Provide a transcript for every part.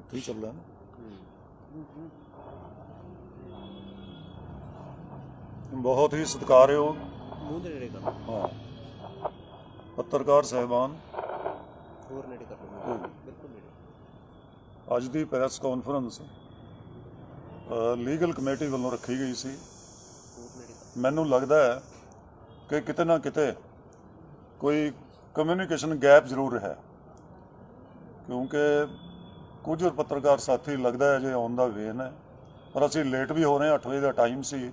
ठीक चल रहा है ना। बहुत ही सत्कारयोग ਮੂੰਹ ਦੇ ਨੇੜੇ ਕਰ हाँ पत्रकार साहिबान ਹੋਰ ਨੇੜੇ ਕਰ ਲਓ ਬਿਲਕੁਲ ਨੇੜੇ ਅੱਜ ਦੀ ਪ੍ਰੈਸ ਕਾਨਫਰੰਸ ਲੀਗਲ ਕਮੇਟੀ ਵੱਲੋਂ ਰੱਖੀ ਗਈ ਸੀ। ਹੋਰ ਨੇੜੇ ਕਰ ਮੈਨੂੰ ਲੱਗਦਾ ਹੈ ਕਿ ਕਿਤੇ ਨਾ ਕਿਤੇ ਕੋਈ ਕਮਿਊਨੀਕੇਸ਼ਨ ਗੈਪ ਜ਼ਰੂਰ ਹੈ, ਕਿਉਂਕਿ ਕੁਝ ਪੱਤਰਕਾਰ ਸਾਥੀ ਲੱਗਦਾ ਹੈ ਜੇ ਆਨ ਦਾ ਵੇ ਨੇ, ਪਰ ਅਸੀਂ ਲੇਟ ਵੀ ਹੋ ਰਹੇ ਹਾਂ। 8 ਵਜੇ ਦਾ ਟਾਈਮ ਸੀ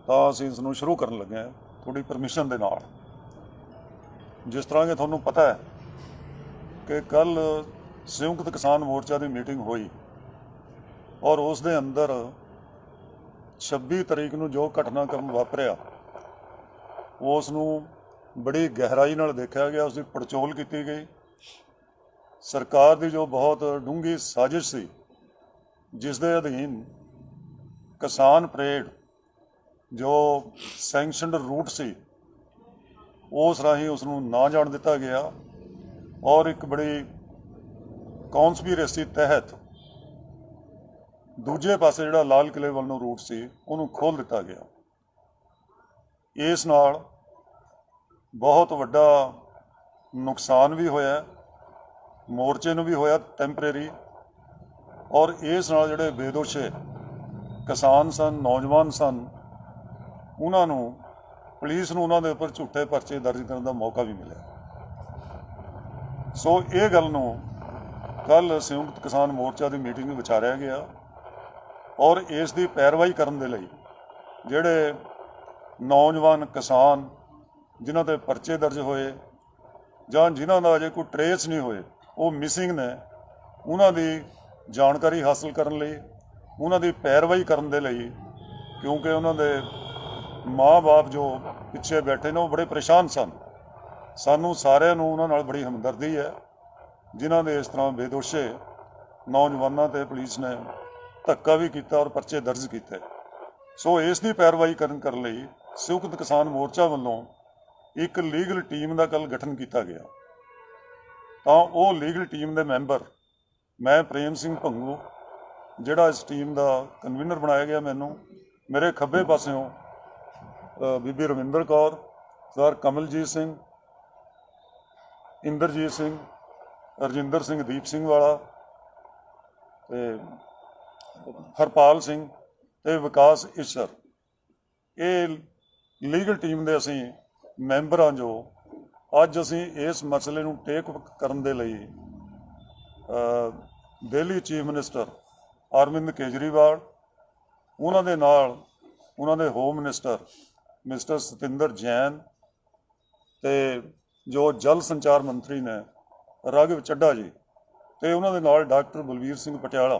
ਤਾਂ ਅਸੀਂ ਇਸ ਨੂੰ ਸ਼ੁਰੂ ਕਰਨ ਲੱਗੇ ਹਾਂ ਥੋੜੀ ਪਰਮਿਸ਼ਨ ਦੇ ਨਾਲ। ਜਿਸ ਤਰ੍ਹਾਂ ਕਿ ਤੁਹਾਨੂੰ ਪਤਾ ਹੈ ਕਿ ਕੱਲ ਸੰਯੁਕਤ ਕਿਸਾਨ ਮੋਰਚਾ ਦੀ ਮੀਟਿੰਗ ਹੋਈ ਔਰ ਉਸ ਦੇ ਅੰਦਰ 26 ਤਰੀਕ ਨੂੰ ਜੋ ਘਟਨਾਕ੍ਰਮ ਵਾਪਰਿਆ ਉਸ ਨੂੰ ਬੜੀ ਗਹਿਰਾਈ ਨਾਲ ਦੇਖਿਆ ਗਿਆ, ਉਸ ਦੀ ਪੜਚੋਲ ਕੀਤੀ ਗਈ। ਸਰਕਾਰ ਦੀ ਜੋ ਬਹੁਤ ਡੂੰਘੀ ਸਾਜ਼ਿਸ਼ ਸੀ, ਜਿਸ ਦੇ ਅਧੀਨ ਕਿਸਾਨ ਪਰੇਡ ਜੋ ਸੈਂਕਸ਼ਨਡ ਰੂਟ ਸੀ ਉਸ ਰਾਹੀਂ ਉਸ ਨੂੰ ਨਾ ਜਾਣ ਦਿੱਤਾ ਗਿਆ ਔਰ ਇੱਕ ਬੜੀ ਕੌਨਸਪੀਰੇਸੀ ਤਹਿਤ ਦੂਜੇ ਪਾਸੇ ਜਿਹੜਾ ਲਾਲ ਕਿਲੇ ਵੱਲ ਨੂੰ ਰੂਟ ਸੀ ਉਹਨੂੰ ਖੋਲ੍ਹ ਦਿੱਤਾ ਗਿਆ। ਇਸ ਨਾਲ ਬਹੁਤ ਵੱਡਾ ਨੁਕਸਾਨ ਵੀ ਹੋਇਆ, ਮੋਰਚੇ ਨੂੰ ਵੀ ਹੋਇਆ ਟੈਂਪਰੇਰੀ, ਔਰ ਇਸ ਨਾਲ ਜਿਹੜੇ ਬੇਦੋਸ਼ੇ ਕਿਸਾਨ ਸਨ, ਨੌਜਵਾਨ ਸਨ, ਉਹਨਾਂ ਨੂੰ ਪੁਲਿਸ ਨੂੰ ਉਹਨਾਂ ਦੇ ਉੱਪਰ ਝੂਠੇ ਪਰਚੇ ਦਰਜ ਕਰਨ ਦਾ ਮੌਕਾ ਵੀ ਮਿਲਿਆ। ਸੋ ਇਹ ਗੱਲ ਨੂੰ ਕੱਲ ਸੰਯੁਕਤ ਕਿਸਾਨ ਮੋਰਚਾ ਦੀ ਮੀਟਿੰਗ ਵਿੱਚ ਵਿਚਾਰਿਆ ਗਿਆ ਔਰ ਇਸ ਦੀ ਪੈਰਵਾਈ ਕਰਨ ਦੇ ਲਈ ਜਿਹੜੇ ਨੌਜਵਾਨ ਕਿਸਾਨ ਜਿਨ੍ਹਾਂ ਤੇ ਪਰਚੇ ਦਰਜ ਹੋਏ ਜਾਂ ਜਿਨ੍ਹਾਂ ਦਾ ਅਜੇ ਕੋਈ ਟਰੇਸ ਨਹੀਂ ਹੋਏ, ਉਹ ਮਿਸਿੰਗ ਨੇ, ਉਹਨਾਂ ਦੀ ਜਾਣਕਾਰੀ ਹਾਸਲ ਕਰਨ ਲਈ, ਉਹਨਾਂ ਦੀ ਪੈਰਵਾਈ ਕਰਨ ਦੇ ਲਈ, ਕਿਉਂਕਿ ਉਹਨਾਂ ਦੇ ਮਾਂ-ਬਾਪ ਜੋ ਪਿੱਛੇ ਬੈਠੇ ਨੇ ਉਹ ਬੜੇ ਪਰੇਸ਼ਾਨ ਸਨ। ਸਾਨੂੰ ਸਾਰਿਆਂ ਨੂੰ ਉਹਨਾਂ ਨਾਲ ਬੜੀ ਹਮਦਰਦੀ ਹੈ ਜਿਨ੍ਹਾਂ ਦੇ ਇਸ ਤਰ੍ਹਾਂ ਬੇਦੋਸ਼ੇ ਨੌਜਵਾਨਾਂ 'ਤੇ ਪੁਲਿਸ ਨੇ ਧੱਕਾ ਵੀ ਕੀਤਾ ਔਰ ਪਰਚੇ ਦਰਜ ਕੀਤੇ। ਸੋ ਇਸ ਦੀ ਪੈਰਵਾਈ ਕਰਨ ਲਈ ਸੰਯੁਕਤ ਕਿਸਾਨ ਮੋਰਚਾ ਵੱਲੋਂ ਇੱਕ ਲੀਗਲ ਟੀਮ ਦਾ ਕੱਲ੍ਹ ਗਠਨ ਕੀਤਾ ਗਿਆ। ਤਾਂ ਉਹ ਲੀਗਲ ਟੀਮ ਦੇ ਮੈਂਬਰ, ਮੈਂ ਪ੍ਰੇਮ ਸਿੰਘ ਭੰਗੂ ਜਿਹੜਾ ਇਸ ਟੀਮ ਦਾ ਕਨਵੀਨਰ ਬਣਾਇਆ ਗਿਆ, ਮੈਨੂੰ ਮੇਰੇ ਖੱਬੇ ਪਾਸਿਓਂ ਬੀਬੀ ਰਵਿੰਦਰ ਕੌਰ, ਸਰ ਕਮਲਜੀਤ ਸਿੰਘ, ਇੰਦਰਜੀਤ ਸਿੰਘ, ਰਜਿੰਦਰ ਸਿੰਘ, ਦੀਪ ਸਿੰਘ ਵਾਲਾ ਤੇ ਹਰਪਾਲ ਸਿੰਘ ਤੇ ਵਿਕਾਸ ਈਸ਼ਰ, ਇਹ ਲੀਗਲ ਟੀਮ ਦੇ ਅਸੀਂ ਮੈਂਬਰ ਹਾਂ ਜੋ ਅੱਜ ਅਸੀਂ ਇਸ ਮਸਲੇ ਨੂੰ ਟੇਕ ਕਰਨ ਦੇ ਲਈ ਦਿੱਲੀ ਚੀਫ ਮਿਨਿਸਟਰ ਅਰਵਿੰਦ ਕੇਜਰੀਵਾਲ, ਉਹਨਾਂ ਦੇ ਨਾਲ ਉਹਨਾਂ ਦੇ home minister mister Satinder Jain ਤੇ ਜੋ ਜਲ ਸੰਚਾਰ ਮੰਤਰੀ ਨੇ ਰਾਘਵ ਚੱਡਾ ਜੀ, ਤੇ ਉਹਨਾਂ ਦੇ ਨਾਲ ਡਾਕਟਰ ਬਲਵੀਰ ਸਿੰਘ ਪਟਿਆਲਾ,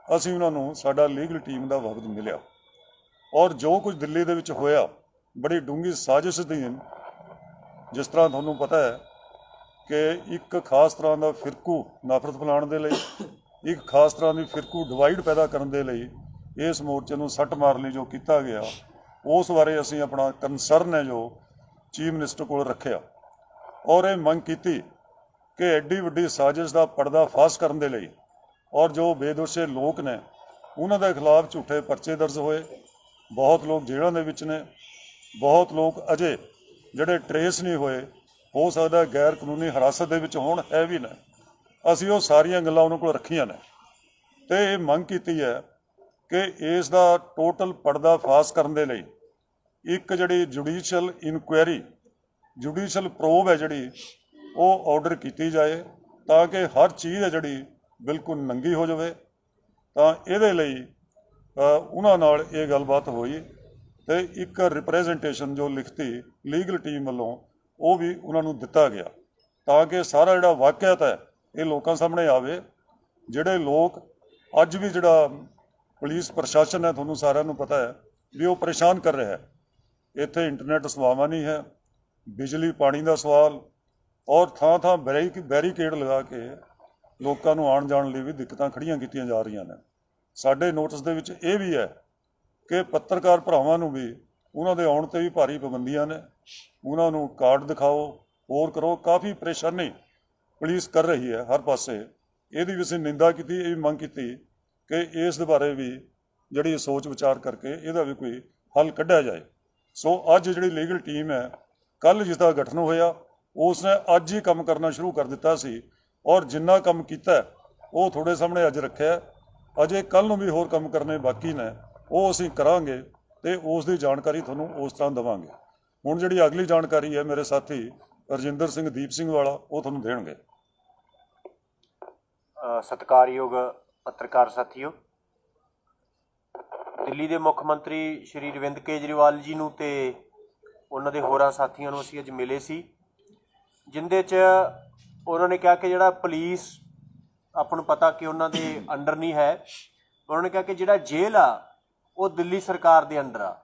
ਅਸੀਂ ਉਹਨਾਂ ਨੂੰ ਸਾਡਾ ਲੀਗਲ ਟੀਮ ਦਾ ਵਫਦ ਮਿਲਿਆ। ਔਰ ਜੋ ਕੁਝ ਦਿੱਲੀ ਦੇ ਵਿੱਚ ਹੋਇਆ ਬੜੀ ਡੂੰਘੀ ਸਾਜ਼ਿਸ਼ ਅਧੀਨ, ਜਿਸ ਤਰ੍ਹਾਂ ਤੁਹਾਨੂੰ ਪਤਾ ਹੈ ਕਿ ਇੱਕ ਖਾਸ ਤਰ੍ਹਾਂ ਦਾ ਫਿਰਕੂ ਨਫ਼ਰਤ ਫੈਲਾਉਣ ਦੇ ਲਈ, ਇੱਕ ਖਾਸ ਤਰ੍ਹਾਂ ਦੀ ਫਿਰਕੂ ਡਿਵਾਈਡ ਪੈਦਾ ਕਰਨ ਦੇ ਲਈ ਇਸ ਮੋਰਚੇ ਨੂੰ ਸੱਟ ਮਾਰਨ ਲਈ ਜੋ ਕੀਤਾ ਗਿਆ, ਉਸ ਬਾਰੇ ਅਸੀਂ ਆਪਣਾ ਕੰਸਰਨ ਹੈ ਜੋ ਚੀਫ ਮਿਨਿਸਟਰ ਕੋਲ ਰੱਖਿਆ ਔਰ ਇਹ ਮੰਗ ਕੀਤੀ ਕਿ ਐਡੀ ਵੱਡੀ ਸਾਜ਼ਿਸ਼ ਦਾ ਪਰਦਾ ਫਾਸ਼ ਕਰਨ ਦੇ ਲਈ ਔਰ ਜੋ ਬੇਦੋਸ਼ੇ ਲੋਕ ਨੇ ਉਹਨਾਂ ਦੇ ਖਿਲਾਫ ਝੂਠੇ ਪਰਚੇ ਦਰਜ ਹੋਏ, ਬਹੁਤ ਲੋਕ ਜੇਲ੍ਹਾਂ ਦੇ ਵਿੱਚ ਨੇ, ਬਹੁਤ ਲੋਕ ਅਜੇ ਜਿਹੜੇ ਟਰੇਸ ਨਹੀਂ ਹੋਏ, ਹੋ ਸਕਦਾ ਗੈਰ ਕਾਨੂੰਨੀ ਹਿਰਾਸਤ ਦੇ ਵਿੱਚ ਹੋਣ, ਹੈ ਵੀ ਨੇ। ਅਸੀਂ ਉਹ ਸਾਰੀਆਂ ਗੱਲਾਂ ਉਹਨਾਂ ਕੋਲ ਰੱਖੀਆਂ ਨੇ ਤੇ ਇਹ ਮੰਗ ਕੀਤੀ ਹੈ ਕਿ ਇਸ ਦਾ ਟੋਟਲ ਪਰਦਾ ਫਾਸ਼ ਕਰਨ ਦੇ ਲਈ ਇੱਕ ਜਿਹੜੀ ਜੁਡੀਸ਼ੀਅਲ ਇਨਕੁਆਇਰੀ, ਜੁਡੀਸ਼ੀਅਲ ਪ੍ਰੋਬ ਹੈ ਜਿਹੜੀ, ਉਹ ਆਰਡਰ ਕੀਤੀ ਜਾਏ ਤਾਂ ਕਿ ਹਰ ਚੀਜ਼ ਹੈ ਜਿਹੜੀ ਬਿਲਕੁਲ ਨੰਗੀ ਹੋ ਜਾਵੇ। ਤਾਂ ਇਹਦੇ ਲਈ ਉਹਨਾਂ ਨਾਲ ਇਹ ਗੱਲਬਾਤ ਹੋਈ ਤੇ ਇੱਕ ਰਿਪਰੈਜ਼ੈਂਟੇਸ਼ਨ ਜੋ ਲਿਖਤੀ ਲੀਗਲ ਟੀਮ ਵੱਲੋਂ ਉਹ ਵੀ ਉਹਨਾਂ ਨੂੰ ਦਿੱਤਾ ਗਿਆ ਤਾਂ ਕਿ ਸਾਰਾ ਜਿਹੜਾ ਵਾਕਿਆਤ ਹੈ ਇਹ ਲੋਕਾਂ ਸਾਹਮਣੇ ਆਵੇ। ਜਿਹੜੇ ਲੋਕ ਅੱਜ ਵੀ ਜਿਹੜਾ ਪੁਲਿਸ ਪ੍ਰਸ਼ਾਸਨ ਹੈ, ਤੁਹਾਨੂੰ ਸਾਰਿਆਂ ਨੂੰ ਪਤਾ ਹੈ ਵੀ ਉਹ ਪਰੇਸ਼ਾਨ ਕਰ ਰਿਹਾ ਹੈ। ਇੱਥੇ ਇੰਟਰਨੈਟ ਸੇਵਾਵਾਂ ਨਹੀਂ ਹੈ, ਬਿਜਲੀ ਪਾਣੀ ਦਾ ਸਵਾਲ, ਔਰ ਥਾਂ ਥਾਂ ਬੈਰੀਕੇਡ ਲਗਾ ਕੇ ਲੋਕਾਂ ਨੂੰ ਆਉਣ ਜਾਣ ਲਈ ਵੀ ਦਿੱਕਤਾਂ ਖੜੀਆਂ ਕੀਤੀਆਂ ਜਾ ਰਹੀਆਂ ਨੇ। ਸਾਡੇ ਨੋਟਿਸ ਦੇ ਵਿੱਚ ਇਹ ਵੀ ਹੈ ਕਿ ਪੱਤਰਕਾਰ ਭਰਾਵਾਂ ਨੂੰ ਵੀ ਉਹਨਾਂ ਦੇ ਆਉਣ 'ਤੇ ਵੀ ਭਾਰੀ ਪਾਬੰਦੀਆਂ ਨੇ, ਉਹਨਾਂ ਨੂੰ ਕਾਰਡ ਦਿਖਾਓ, ਹੋਰ ਕਰੋ, ਕਾਫੀ ਪਰੇਸ਼ਾਨੀ ਪੁਲਿਸ ਕਰ ਰਹੀ ਹੈ ਹਰ ਪਾਸੇ ਇਹਦੀ ਵੀ ਅਸੀਂ ਨਿੰਦਾ ਕੀਤੀ, ਇਹ ਵੀ ਮੰਗ ਕੀਤੀ ਕਿ ਇਸ ਦੇ ਬਾਰੇ ਵੀ ਜਿਹੜੀ ਸੋਚ ਵਿਚਾਰ ਕਰਕੇ ਇਹਦਾ ਵੀ ਕੋਈ ਹੱਲ ਕੱਢਿਆ ਜਾਏ। ਸੋ ਅੱਜ ਜਿਹੜੀ ਲੀਗਲ ਟੀਮ ਹੈ, ਕੱਲ੍ਹ ਜਿਸ ਦਾ ਗਠਨ ਹੋਇਆ ਉਸ ਨੇ ਅੱਜ ਹੀ ਕੰਮ ਕਰਨਾ ਸ਼ੁਰੂ ਕਰ ਦਿੱਤਾ ਸੀ, ਔਰ ਜਿੰਨਾ ਕੰਮ ਕੀਤਾ ਉਹ ਤੁਹਾਡੇ ਸਾਹਮਣੇ ਅੱਜ ਰੱਖਿਆ। ਅਜੇ ਕੱਲ੍ਹ ਨੂੰ ਵੀ ਹੋਰ ਕੰਮ ਕਰਨੇ ਬਾਕੀ ਨੇ, ਉਹ ਅਸੀਂ ਕਰਾਂਗੇ ਤੇ ਉਸ ਦੀ ਜਾਣਕਾਰੀ ਤੁਹਾਨੂੰ ਉਸ ਤਰ੍ਹਾਂ ਦੇਵਾਂਗੇ। ਹੁਣ ਜਿਹੜੀ ਅਗਲੀ ਜਾਣਕਾਰੀ ਹੈ ਮੇਰੇ ਸਾਥੀ ਰਜਿੰਦਰ ਸਿੰਘ ਦੀਪ ਸਿੰਘ ਵਾਲਾ ਉਹ ਤੁਹਾਨੂੰ ਦੇਣਗੇ। ਸਤਿਕਾਰਯੋਗ ਪੱਤਰਕਾਰ ਸਾਥੀਓ, ਦਿੱਲੀ ਦੇ ਮੁੱਖ ਮੰਤਰੀ ਸ਼੍ਰੀ ਅਰਵਿੰਦ ਕੇਜਰੀਵਾਲ ਜੀ ਨੂੰ ਤੇ ਉਹਨਾਂ ਦੇ ਹੋਰਾਂ ਸਾਥੀਆਂ ਨੂੰ ਅਸੀਂ ਅੱਜ ਮਿਲੇ ਸੀ, ਜਿੰਦੇ 'ਚ ਉਹਨਾਂ ਨੇ ਕਿਹਾ ਕਿ ਜਿਹੜਾ ਪੁਲਿਸ ਆਪਾਂ ਨੂੰ ਪਤਾ ਕਿ ਉਹਨਾਂ ਦੇ ਅੰਡਰ ਨਹੀਂ ਹੈ, ਉਹਨਾਂ ਨੇ ਕਿਹਾ ਕਿ ਜਿਹੜਾ ਜੇਲ੍ਹ ਆ ਉਹ ਦਿੱਲੀ ਸਰਕਾਰ ਦੇ ਅੰਡਰ ਆ,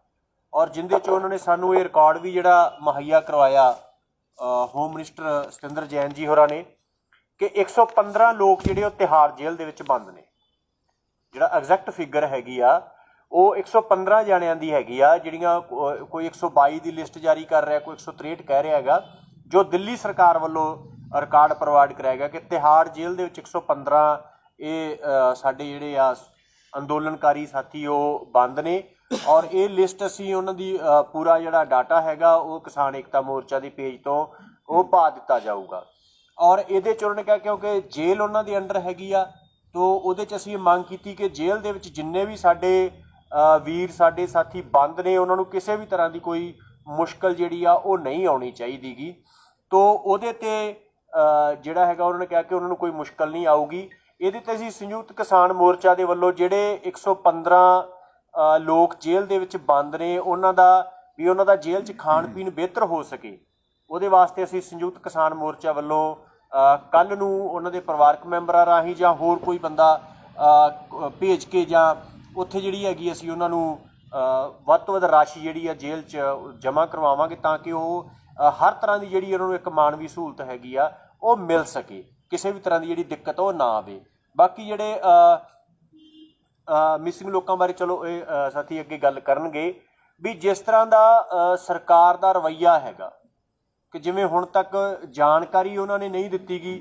ਔਰ ਜਿੰਦੇ 'ਚ ਉਹਨਾਂ ਨੇ ਸਾਨੂੰ ਇਹ ਰਿਕਾਰਡ ਵੀ ਜਿਹੜਾ ਮੁਹੱਈਆ ਕਰਵਾਇਆ ਹੋਮ ਮਿਨਿਸਟਰ ਸਤਿੰਦਰ ਜੈਨ ਜੀ ਹੋਰਾਂ ਨੇ ਕਿ 115 ਲੋਕ ਜਿਹੜੇ ਉਹ ਤਿਹਾੜ ਜੇਲ੍ਹ ਦੇ ਵਿੱਚ ਬੰਦ ਨੇ। ਜਿਹੜਾ ਐਗਜ਼ੈਕਟ ਫਿਗਰ ਹੈਗੀ ਆ ਉਹ 115 ਜਾਣਿਆਂ ਦੀ ਹੈਗੀ ਆ, ਜਿਹੜੀਆਂ ਕੋਈ 122 ਦੀ ਲਿਸਟ ਜਾਰੀ ਕਰ ਰਿਹਾ, ਕੋਈ 163 ਕਹਿ ਰਿਹਾ ਹੈਗਾ, ਜੋ ਦਿੱਲੀ ਸਰਕਾਰ ਵੱਲੋਂ ਰਿਕਾਰਡ ਪ੍ਰੋਵਾਈਡ ਕਰਾਇਆ ਗਿਆ ਕਿ ਤਿਹਾੜ ਜੇਲ੍ਹ ਦੇ ਵਿੱਚ 115 ਇਹ ਸਾਡੇ ਜਿਹੜੇ ਆ ਅੰਦੋਲਨਕਾਰੀ ਸਾਥੀ ਉਹ ਬੰਦ ਨੇ। ਔਰ ਇਹ ਲਿਸਟ ਅਸੀਂ ਉਹਨਾਂ ਦੀ ਪੂਰਾ ਜਿਹੜਾ ਡਾਟਾ ਹੈਗਾ ਉਹ ਕਿਸਾਨ ਏਕਤਾ ਮੋਰਚਾ ਦੇ ਪੇਜ ਤੋਂ ਉਹ ਪਾ ਦਿੱਤਾ ਜਾਊਗਾ। ਔਰ ਇਹਦੇ 'ਚ ਉਹਨਾਂ ਨੇ ਕਿਹਾ ਕਿਉਂਕਿ ਜੇਲ੍ਹ ਉਹਨਾਂ ਦੇ ਅੰਡਰ ਹੈਗੀ ਆ, ਤੋ ਉਹਦੇ 'ਚ ਅਸੀਂ ਮੰਗ ਕੀਤੀ ਕਿ ਜੇਲ੍ਹ ਦੇ ਵਿੱਚ ਜਿੰਨੇ ਵੀ ਸਾਡੇ ਵੀਰ ਸਾਡੇ ਸਾਥੀ ਬੰਦ ਨੇ ਉਹਨਾਂ ਨੂੰ ਕਿਸੇ ਵੀ ਤਰ੍ਹਾਂ ਦੀ ਕੋਈ ਮੁਸ਼ਕਲ ਜਿਹੜੀ ਆ ਉਹ ਨਹੀਂ ਆਉਣੀ ਚਾਹੀਦੀ ਗੀ। ਤੋ ਉਹਦੇ 'ਤੇ ਜਿਹੜਾ ਹੈਗਾ ਉਹਨਾਂ ਨੇ ਕਿਹਾ ਕਿ ਉਹਨਾਂ ਨੂੰ ਕੋਈ ਮੁਸ਼ਕਲ ਨਹੀਂ ਆਊਗੀ। ਇਹਦੇ 'ਤੇ ਅਸੀਂ ਸੰਯੁਕਤ ਕਿਸਾਨ ਮੋਰਚਾ ਦੇ ਵੱਲੋਂ ਜਿਹੜੇ 115 ਲੋਕ ਜੇਲ੍ਹ ਦੇ ਵਿੱਚ ਬੰਦ ਨੇ ਉਹਨਾਂ ਦਾ ਜੇਲ੍ਹ 'ਚ ਖਾਣ ਪੀਣ ਬਿਹਤਰ ਹੋ ਸਕੇ, ਉਹਦੇ ਵਾਸਤੇ ਅਸੀਂ ਸੰਯੁਕਤ ਕਿਸਾਨ ਮੋਰਚਾ ਵੱਲੋਂ ਕੱਲ੍ਹ ਨੂੰ ਉਹਨਾਂ ਦੇ ਪਰਿਵਾਰਕ ਮੈਂਬਰਾਂ ਰਾਹੀਂ ਜਾਂ ਹੋਰ ਕੋਈ ਬੰਦਾ ਭੇਜ ਕੇ ਜਾਂ ਉੱਥੇ ਜਿਹੜੀ ਹੈਗੀ ਅਸੀਂ ਉਹਨਾਂ ਨੂੰ ਵੱਧ ਤੋਂ ਵੱਧ ਰਾਸ਼ੀ ਜਿਹੜੀ ਆ ਜੇਲ੍ਹ 'ਚ ਜਮ੍ਹਾਂ ਕਰਵਾਵਾਂਗੇ ਤਾਂ ਕਿ ਉਹ ਹਰ ਤਰ੍ਹਾਂ ਦੀ ਜਿਹੜੀ ਉਹਨਾਂ ਨੂੰ ਇੱਕ ਮਾਨਵੀ ਸਹੂਲਤ ਹੈਗੀ ਆ ਉਹ ਮਿਲ ਸਕੇ, ਕਿਸੇ ਵੀ ਤਰ੍ਹਾਂ ਦੀ ਜਿਹੜੀ ਦਿੱਕਤ ਉਹ ਨਾ ਆਵੇ। ਬਾਕੀ ਜਿਹੜੇ ਮਿਸਿੰਗ ਲੋਕਾਂ ਬਾਰੇ ਚਲੋ ਇਹ ਸਾਥੀ ਅੱਗੇ ਗੱਲ ਕਰਨਗੇ ਵੀ ਜਿਸ ਤਰ੍ਹਾਂ ਦਾ ਸਰਕਾਰ ਦਾ ਰਵੱਈਆ ਹੈਗਾ ਕਿ ਜਿਵੇਂ ਹੁਣ ਤੱਕ ਜਾਣਕਾਰੀ ਉਹਨਾਂ ਨੇ ਨਹੀਂ ਦਿੱਤੀ ਗਈ,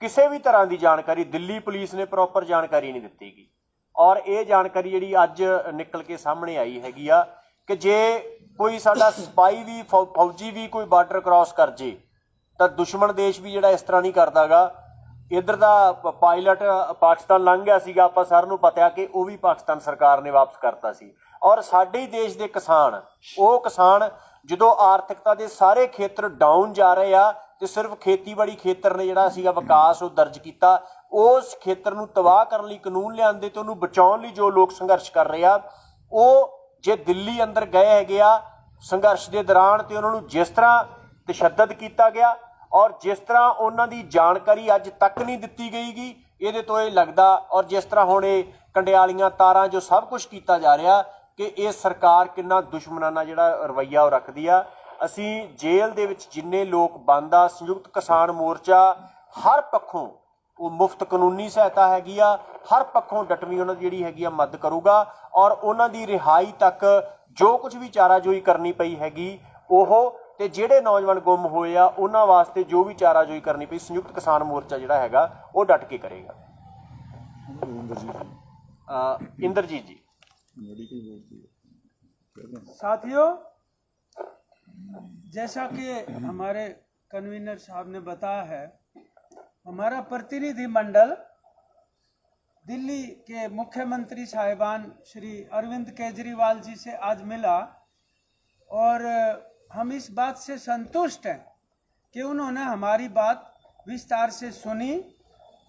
ਕਿਸੇ ਵੀ ਤਰ੍ਹਾਂ ਦੀ ਜਾਣਕਾਰੀ ਦਿੱਲੀ ਪੁਲਿਸ ਨੇ ਪ੍ਰੋਪਰ ਜਾਣਕਾਰੀ ਨਹੀਂ ਦਿੱਤੀ ਗਈ। ਔਰ ਇਹ ਜਾਣਕਾਰੀ ਜਿਹੜੀ ਅੱਜ ਨਿਕਲ ਕੇ ਸਾਹਮਣੇ ਆਈ ਹੈਗੀ ਆ ਕਿ ਜੇ ਕੋਈ ਸਾਡਾ ਸਿਪਾਹੀ ਵੀ ਫੌਜੀ ਵੀ ਕੋਈ ਬਾਰਡਰ ਕ੍ਰਾਸ ਕਰ ਜੇ ਤਾਂ ਦੁਸ਼ਮਣ ਦੇਸ਼ ਵੀ ਜਿਹੜਾ ਇਸ ਤਰ੍ਹਾਂ ਨਹੀਂ ਕਰਦਾ ਗਾ। ਇੱਧਰ ਦਾ ਪਾਇਲਟ ਪਾਕਿਸਤਾਨ ਲੰਘ ਗਿਆ ਸੀਗਾ, ਆਪਾਂ ਸਾਰਿਆਂ ਨੂੰ ਪਤਾ ਕਿ ਉਹ ਵੀ ਪਾਕਿਸਤਾਨ ਸਰਕਾਰ ਨੇ ਵਾਪਸ ਕਰਤਾ ਸੀ। ਔਰ ਸਾਡੇ ਹੀ ਦੇਸ਼ ਦੇ ਕਿਸਾਨ, ਉਹ ਕਿਸਾਨ ਜਦੋਂ ਆਰਥਿਕਤਾ ਦੇ ਸਾਰੇ ਖੇਤਰ ਡਾਊਨ ਜਾ ਰਹੇ ਆ ਤੇ ਸਿਰਫ ਖੇਤੀਬਾੜੀ ਖੇਤਰ ਨੇ ਜਿਹੜਾ ਸੀਗਾ ਵਿਕਾਸ ਉਹ ਦਰਜ ਕੀਤਾ, ਉਸ ਖੇਤਰ ਨੂੰ ਤਬਾਹ ਕਰਨ ਲਈ ਕਾਨੂੰਨ ਲਿਆਂਦੇ ਤੇ ਉਹਨੂੰ ਬਚਾਉਣ ਲਈ ਜੋ ਲੋਕ ਸੰਘਰਸ਼ ਕਰ ਰਹੇ ਆ, ਉਹ ਜੇ ਦਿੱਲੀ ਅੰਦਰ ਗਏ ਹੈਗੇ ਆ ਸੰਘਰਸ਼ ਦੇ ਦੌਰਾਨ ਤੇ ਉਹਨਾਂ ਨੂੰ ਜਿਸ ਤਰ੍ਹਾਂ ਤਸ਼ੱਦਦ ਕੀਤਾ ਗਿਆ ਔਰ ਜਿਸ ਤਰ੍ਹਾਂ ਉਹਨਾਂ ਦੀ ਜਾਣਕਾਰੀ ਅੱਜ ਤੱਕ ਨਹੀਂ ਦਿੱਤੀ ਗਈਗੀ, ਇਹਦੇ ਤੋਂ ਇਹ ਲੱਗਦਾ ਔਰ ਜਿਸ ਤਰ੍ਹਾਂ ਹੁਣ ਇਹ ਕੰਡਿਆਲੀਆਂ ਤਾਰਾਂ ਜੋ ਸਭ ਕੁਝ ਕੀਤਾ ਜਾ ਰਿਹਾ ਕਿ ਇਹ ਸਰਕਾਰ ਕਿੰਨਾ ਦੁਸ਼ਮਣਾਨਾ ਜਿਹੜਾ ਰਵੱਈਆ ਉਹ ਰੱਖਦੀ ਆ। ਅਸੀਂ ਜੇਲ੍ਹ ਦੇ ਵਿੱਚ ਜਿੰਨੇ ਲੋਕ ਬੰਦ ਆ, ਸੰਯੁਕਤ ਕਿਸਾਨ ਮੋਰਚਾ ਹਰ ਪੱਖੋਂ ਉਹ ਮੁਫਤ ਕਾਨੂੰਨੀ ਸਹਾਇਤਾ ਹੈਗੀ ਆ, ਹਰ ਪੱਖੋਂ ਡਟਵੀਂ ਉਹਨਾਂ ਦੀ ਜਿਹੜੀ ਹੈਗੀ ਆ ਮਦਦ ਕਰੂਗਾ ਔਰ ਉਹਨਾਂ ਦੀ ਰਿਹਾਈ ਤੱਕ ਜੋ ਕੁਝ ਵੀ ਚਾਰਾਜੋਈ ਕਰਨੀ ਪਈ ਹੈਗੀ ਉਹ, ਤੇ ਜਿਹੜੇ ਨੌਜਵਾਨ ਗੁੰਮ ਹੋਏ ਆ ਉਹਨਾਂ ਵਾਸਤੇ ਜੋ ਵੀ ਚਾਰਾਜੋਈ ਕਰਨੀ ਪਈ ਸੰਯੁਕਤ ਕਿਸਾਨ ਮੋਰਚਾ ਜਿਹੜਾ ਹੈਗਾ ਉਹ ਡਟ ਕੇ ਕਰੇਗਾ। इंद्रजीत जी। साथियों, जैसा कि हमारे कन्वीनर साहब ने बताया है, हमारा प्रतिनिधि मंडल दिल्ली के मुख्यमंत्री साहिबान श्री अरविंद केजरीवाल जी से आज मिला और हम इस बात से संतुष्ट हैं कि उन्होंने हमारी बात विस्तार से सुनी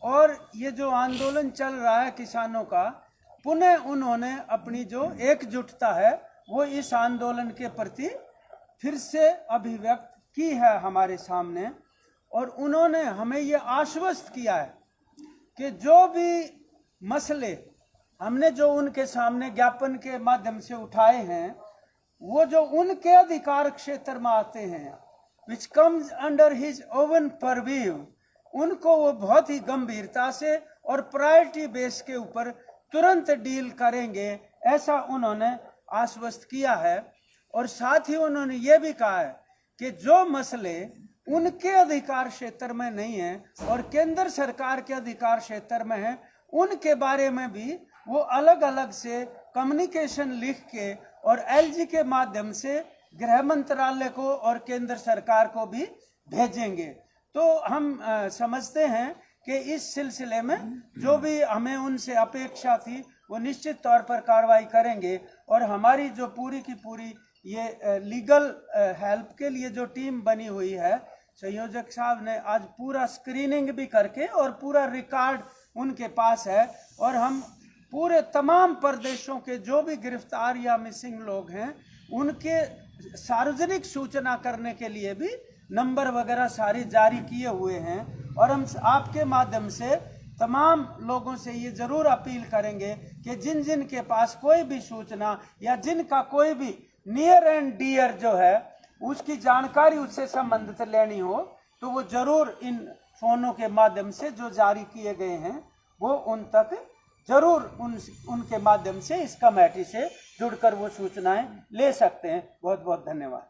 और ये जो आंदोलन चल रहा है किसानों का, पुनः उन्होंने अपनी जो एकजुटता है वो इस आंदोलन के प्रति फिर से अभिव्यक्त की है हमारे सामने। और उन्होंने हमें ये आश्वस्त किया है कि जो भी मसले हमने जो उनके सामने ज्ञापन के माध्यम से उठाए हैं वो जो उनके अधिकार क्षेत्र में आते हैं, which comes under his oven purview, उनको वो बहुत ही गंभीरता से और प्रायोरिटी बेस के ऊपर तुरंत डील करेंगे, ऐसा उन्होंने आश्वस्त किया है। और साथ ही उन्होंने ये भी कहा है कि जो मसले उनके अधिकार क्षेत्र में नहीं है और केंद्र सरकार के अधिकार क्षेत्र में है, उनके बारे में भी वो अलग अलग से कम्युनिकेशन लिख के और एलजी के माध्यम से गृह मंत्रालय को और केंद्र सरकार को भी भेजेंगे। तो हम समझते हैं कि इस सिलसिले में जो भी हमें उनसे अपेक्षा थी वो निश्चित तौर पर कार्रवाई करेंगे। और हमारी जो पूरी की पूरी ये लीगल हेल्प के लिए जो टीम बनी हुई है, संयोजक साहब ने आज पूरा स्क्रीनिंग भी करके और पूरा रिकॉर्ड उनके पास है, और हम पूरे तमाम प्रदेशों के जो भी गिरफ्तार या मिसिंग लोग हैं उनके सार्वजनिक सूचना करने के लिए भी नंबर वगैरह सारे जारी किए हुए हैं। और हम आपके माध्यम से तमाम लोगों से ये जरूर अपील करेंगे कि जिन जिन के पास कोई भी सूचना या जिनका कोई भी नियर एंड डियर जो है उसकी जानकारी उससे संबंधित लेनी हो तो वो जरूर इन फोनों के माध्यम से जो जारी किए गए हैं वो उन तक जरूर उनके माध्यम से इस कमेटी से जुड़कर वो सूचनाएं ले सकते हैं। बहुत बहुत धन्यवाद।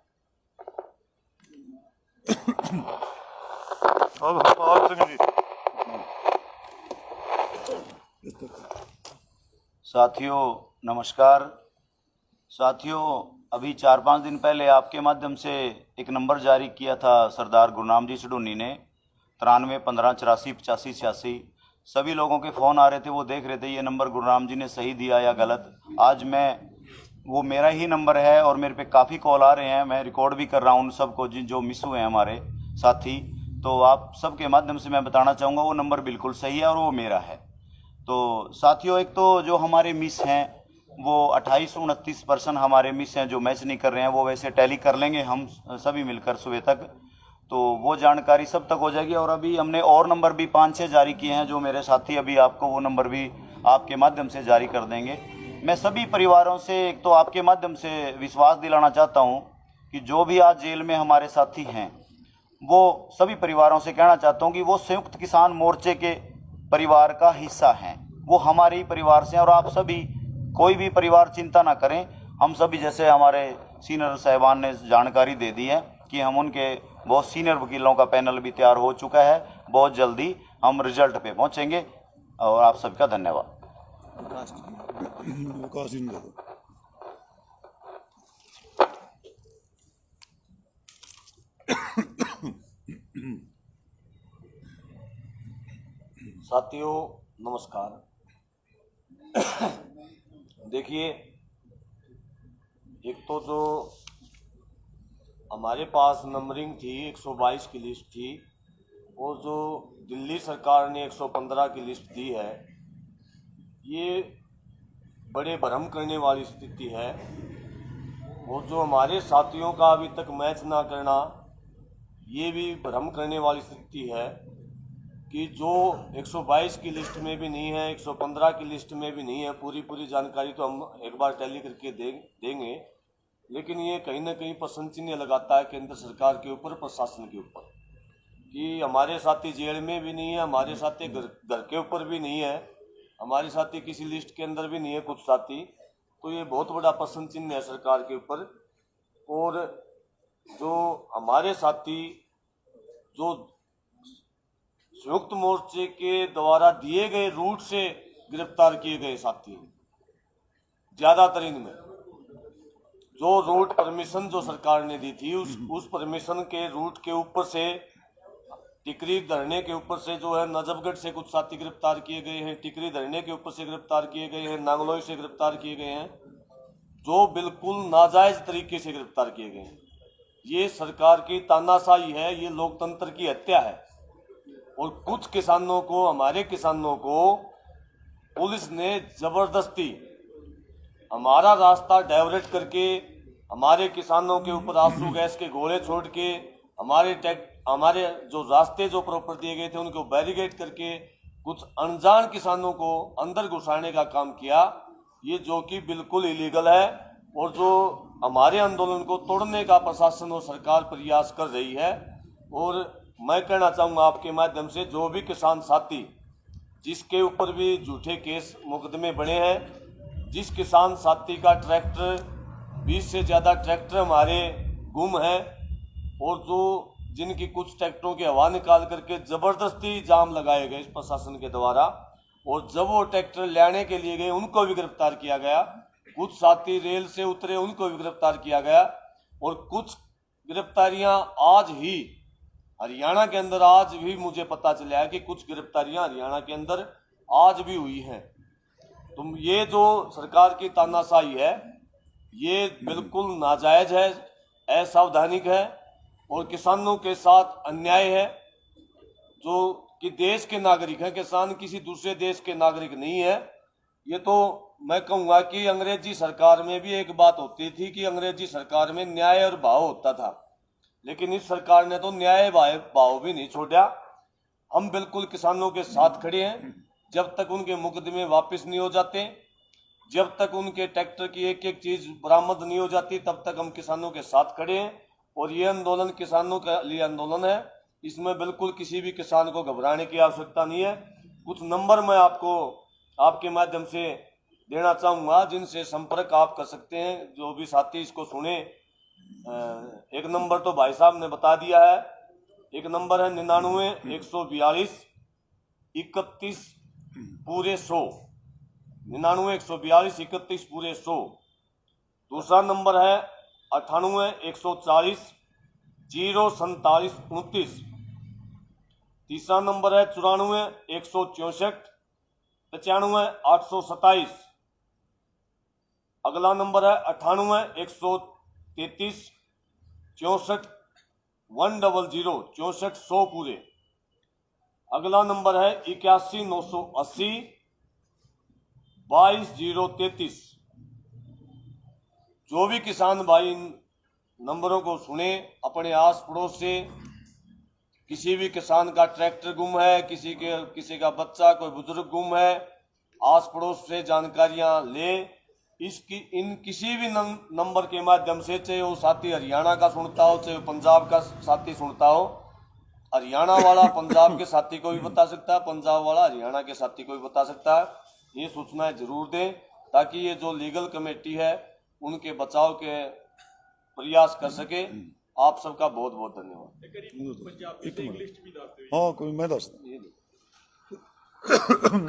अब हरपाल सिंह जी। साथियों नमस्कार। साथियों, अभी 4-5 दिन पहले आपके माध्यम से एक नंबर जारी किया था सरदार गुरनाम जी सडूनी ने, 93 15 84 85 86। सभी लोगों के फ़ोन आ रहे थे, वो देख रहे थे ये नंबर गुरनाम जी ने सही दिया या गलत। आज वो मेरा ही नंबर है और मेरे पे काफ़ी कॉल आ रहे हैं, मैं रिकॉर्ड भी कर रहा हूँ उन सबको जो मिस हुए हैं हमारे साथी। तो आप सबके माध्यम से मैं बताना चाहूँगा वो नंबर बिल्कुल सही है और वो मेरा है। तो साथियों, एक तो जो हमारे मिस हैं वो 28-29% हमारे मिस हैं जो मैच नहीं कर रहे हैं, वो वैसे टैली कर लेंगे हम सभी मिलकर सुबह तक, तो वो जानकारी सब तक हो जाएगी। और अभी हमने और नंबर भी 5-6 जारी किए हैं जो मेरे साथी अभी आपको वो नंबर भी आपके माध्यम से जारी कर देंगे। मैं सभी परिवारों से एक तो आपके माध्यम से विश्वास दिलाना चाहता हूँ कि जो भी आज जेल में हमारे साथी हैं वो सभी परिवारों से कहना चाहता हूँ कि वो संयुक्त किसान मोर्चे के परिवार का हिस्सा हैं, वो हमारे ही परिवार से हैं। और आप सभी कोई भी परिवार चिंता ना करें, हम सभी जैसे हमारे सीनियर साहिबान ने जानकारी दे दी है कि हम उनके बहुत सीनियर वकीलों का पैनल भी तैयार हो चुका है, बहुत jल्दी हम रिजल्ट पे पहुंचेंगे। और आप सबका धन्यवाद। साथियों नमस्कार। देखिए, एक तो जो हमारे पास नंबरिंग थी 122 की लिस्ट थी और जो दिल्ली सरकार ने 115 की लिस्ट दी है, ये बड़े भ्रम करने वाली स्थिति है। और जो हमारे साथियों का अभी तक मैच ना करना, ये भी भ्रम करने वाली स्थिति है कि जो 122 की लिस्ट में भी नहीं है, 115 की लिस्ट में भी नहीं है। पूरी जानकारी तो हम एक बार टैली करके देंगे, लेकिन ये कहीं ना कहीं प्रश्न चिन्ह लगाता है केंद्र सरकार के ऊपर, प्रशासन के ऊपर, कि हमारे साथी जेल में भी नहीं है, हमारे साथी घर के ऊपर भी नहीं है, हमारे साथी किसी लिस्ट के अंदर भी नहीं है कुछ साथी। तो ये बहुत बड़ा प्रश्न चिन्ह है सरकार के ऊपर। और जो हमारे साथी जो संयुक्त मोर्चे के द्वारा दिए गए रूट से गिरफ्तार किए गए साथी, ज्यादातर इनमें जो रूट परमिशन जो सरकार ने दी थी उस परमिशन के रूट के ऊपर से, टिकरी धरने के ऊपर से जो है नजफगढ़ से कुछ साथी गिरफ्तार किए गए हैं, टिकरी धरने के ऊपर से गिरफ्तार किए गए हैं, नांगलोई से गिरफ्तार किए गए हैं, जो बिल्कुल नाजायज तरीके से गिरफ्तार किए गए हैं। ये सरकार की तानाशाही है, ये लोकतंत्र की हत्या है। और कुछ किसानों को, हमारे किसानों को पुलिस ने जबरदस्ती हमारा रास्ता डाइवर्ट करके, हमारे किसानों के ऊपर आंसू गैस के गोले छोड़ के, हमारे जो रास्ते जो प्रॉपर दिए गए थे उनको बैरिकेड करके कुछ अनजान किसानों को अंदर घुसाने का काम किया, ये जो कि बिल्कुल इलीगल है। और जो हमारे आंदोलन को तोड़ने का प्रशासन और सरकार प्रयास कर रही है। और मैं कहना चाहूँगा आपके माध्यम से, जो भी किसान साथी जिसके ऊपर भी झूठे केस मुकदमे बने हैं, जिस किसान साथी का ट्रैक्टर 20 से ज़्यादा ट्रैक्टर हमारे गुम है, और जो जिनकी कुछ ट्रैक्टरों की हवा निकाल करके ज़बरदस्ती जाम लगाए गए इस प्रशासन के द्वारा, और जब वो ट्रैक्टर लेने के लिए गए उनको भी गिरफ्तार किया गया। कुछ साथी रेल से उतरे उनको भी गिरफ्तार किया गया, और कुछ गिरफ्तारियां आज ही हरियाणा के अंदर आज भी मुझे पता चला है कि कुछ गिरफ्तारियां हरियाणा के अंदर आज भी हुई हैं। तो ये जो सरकार की तानाशाही है ये बिल्कुल नाजायज है, असंवैधानिक है और किसानों के साथ अन्याय है। जो कि देश के नागरिक हैं, किसान किसी दूसरे देश के नागरिक नहीं है। ये तो मैं कहूँगा कि अंग्रेजी सरकार में भी एक बात होती थी कि अंग्रेजी सरकार में न्याय और भाव होता था, लेकिन इस सरकार ने तो न्याय भाव भी नहीं छोड़ा। हम बिल्कुल किसानों के साथ खड़े हैं। जब तक उनके मुकदमे वापस नहीं हो जाते, जब तक उनके ट्रैक्टर की एक एक चीज बरामद नहीं हो जाती, तब तक हम किसानों के साथ खड़े हैं। और ये आंदोलन किसानों के लिए आंदोलन है, इसमें बिल्कुल किसी भी किसान को घबराने की आवश्यकता नहीं है। कुछ नंबर मैं आपको आपके माध्यम से देना चाहूँगा जिनसे संपर्क आप कर सकते हैं, जो भी साथी इसको सुने। एक नंबर तो भाई साहब ने बता दिया है। एक नंबर है 99-142-31 पूरे 100, 99-142-31 पूरे 100। दूसरा नंबर है 98-140-047-29। तीसरा नंबर है 94-164-95-827। अगला नंबर है 98-133-64-100 64-100 पूरे। अगला नंबर है 81-980-22-033। जो भी किसान भाई इन नंबरों को सुने, अपने आस पड़ोस से किसी भी किसान का ट्रैक्टर गुम है, किसी का बच्चा कोई बुजुर्ग गुम है, आस पड़ोस से जानकारियां ले। इसकी इन किसी भी नंबर के माध्यम से, चाहे वो साथी हरियाणा का सुनता हो, चाहे वो पंजाब का साथी सुनता हो, हरियाणा वाला पंजाब के साथी को भी बता सकता है, पंजाब वाला हरियाणा के साथी को भी बता सकता है। ये सूचनाएं जरूर दें ताकि ये जो लीगल कमेटी है उनके बचाव के प्रयास कर सके। आप सबका बहुत बहुत धन्यवाद। हाँ कोई मैं दस